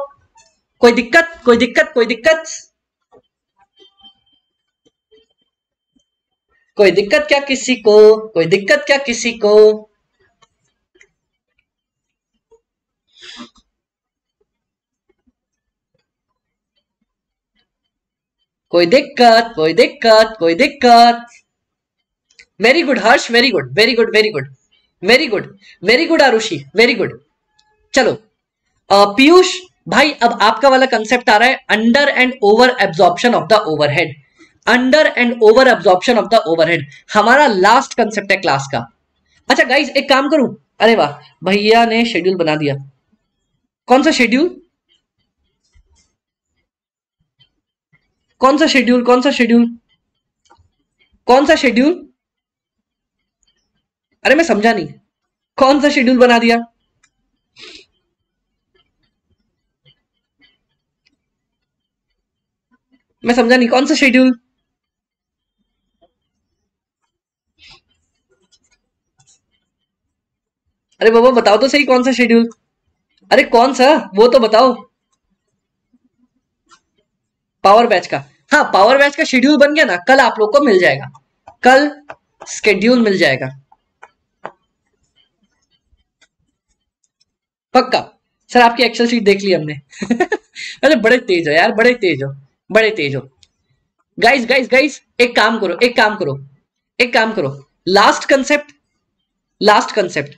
कोई दिक्कत, कोई दिक्कत, कोई दिक्कत? कोई दिक्कत क्या किसी को? कोई दिक्कत क्या किसी को? कोई दिक्कत, कोई दिक्कत, कोई दिक्कत? Very good Harsh, very good very good very good very good Arushi, very good. चलो पीयूष भाई, अब आपका वाला कंसेप्ट आ रहा है under and over absorption of the overhead. Under and over absorption of the overhead हमारा लास्ट कंसेप्ट है क्लास का। अच्छा गाइस, एक काम करूं, अरे वाह, भैया ने शेड्यूल बना दिया। कौन सा शेड्यूल, कौन सा शेड्यूल, कौन सा शेड्यूल, कौन सा शेड्यूल? अरे मैं समझा नहीं, कौन सा शेड्यूल बना दिया? मैं समझा नहीं, कौन सा शेड्यूल? अरे बाबा बताओ तो सही, कौन सा शेड्यूल? अरे कौन सा, वो तो बताओ। पावर बैच का, हाँ पावर बैच का शेड्यूल बन गया ना, कल आप लोग को मिल जाएगा, कल स्केड्यूल मिल जाएगा पक्का। सर आपकी एक्सेल शीट देख ली हमने अरे बड़े तेज हो यार, बड़े तेज हो, बड़े तेज हो। गाइस गाइस गाइस, एक काम करो, एक काम करो, एक काम करो, लास्ट कंसेप्ट, लास्ट कंसेप्ट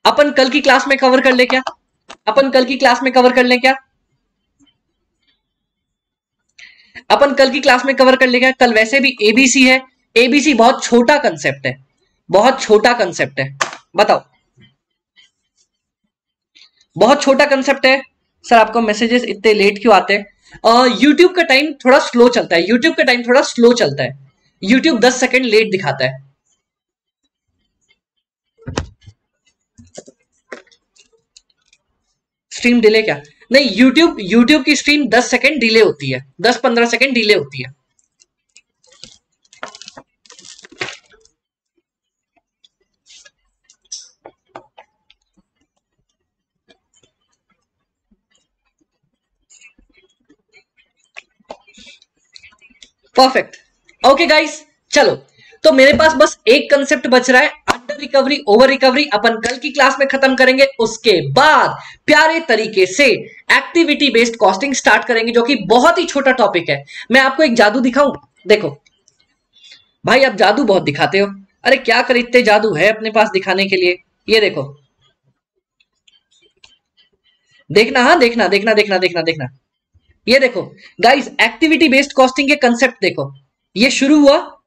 अपन कल की क्लास में कवर कर ले क्या? अपन कल की क्लास में कवर कर ले क्या? अपन कल की क्लास में कवर कर लेगा। कल वैसे भी एबीसी है, एबीसी बहुत छोटा कंसेप्ट है, बहुत छोटा कंसेप्ट है, बताओ बहुत छोटा कंसेप्ट है। सर आपको मैसेजेस इतने लेट क्यों आते हैं? यूट्यूब का टाइम थोड़ा स्लो चलता है, यूट्यूब का टाइम थोड़ा स्लो चलता है, यूट्यूब 10 सेकंड लेट दिखाता है। स्ट्रीम डिले क्या? नहीं, यूट्यूब की स्ट्रीम 10 सेकंड डिले होती है, 10-15 सेकंड डिले होती है। परफेक्ट, ओके गाइस, चलो तो मेरे पास बस एक कंसेप्ट बच रहा है, अंडर रिकवरी ओवर रिकवरी अपन कल की क्लास में खत्म करेंगे। उसके बाद प्यारे तरीके से एक्टिविटी बेस्ड कॉस्टिंग स्टार्ट करेंगे, जो कि बहुत ही छोटा टॉपिक है। मैं आपको एक जादू दिखाऊं, देखो भाई आप जादू बहुत दिखाते हो, अरे क्या कर, इतने जादू है अपने पास दिखाने के लिए। ये देखो, देखना, हाँ देखना देखना देखना देखना देखना, ये देखो गाइस, एक्टिविटी बेस्ड कॉस्टिंग के कंसेप्ट देखो, ये शुरू हुआ,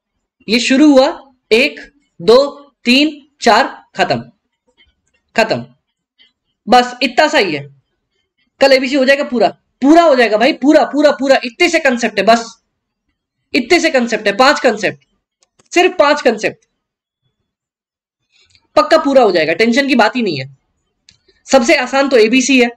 ये शुरू हुआ, 1 2 3 4 खत्म, खत्म, बस इतना सा ही है। कल एबीसी हो जाएगा, पूरा पूरा हो जाएगा भाई, पूरा पूरा पूरा, इतने से कंसेप्ट है, बस इतने से कंसेप्ट है, 5 कंसेप्ट, सिर्फ 5 कंसेप्ट, पक्का पूरा हो जाएगा, टेंशन की बात ही नहीं है। सबसे आसान तो एबीसी है।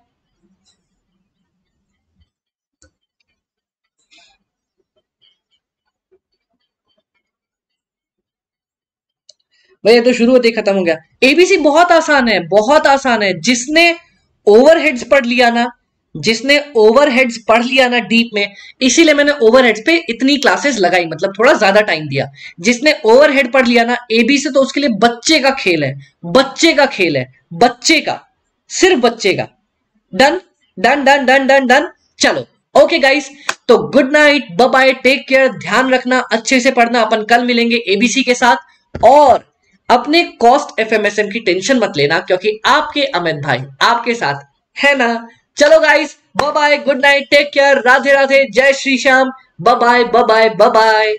भैया तो शुरू होते ही खत्म हो गया। एबीसी बहुत आसान है, बहुत आसान है, जिसने ओवरहेड्स पढ़ लिया ना, जिसने ओवरहेड्स पढ़ लिया ना डीप में, इसीलिए मैंने ओवरहेड्स पे इतनी क्लासेस लगाई, मतलब थोड़ा ज्यादा टाइम दिया। जिसने ओवरहेड पढ़ लिया ना एबीसी, तो उसके लिए बच्चे का खेल है, बच्चे का खेल है, बच्चे का, सिर्फ बच्चे का। Done done done done done done, चलो ओके गाइस, तो good night, bye bye, take care, ध्यान रखना, अच्छे से पढ़ना, अपन कल मिलेंगे एबीसी के साथ। और अपने कॉस्ट एफएमएसएम की टेंशन मत लेना, क्योंकि आपके अमित भाई आपके साथ है ना। चलो guys, bye bye, good night, take care, Radhe Radhe, जय Shri Shyam, bye bye bye bye bye bye.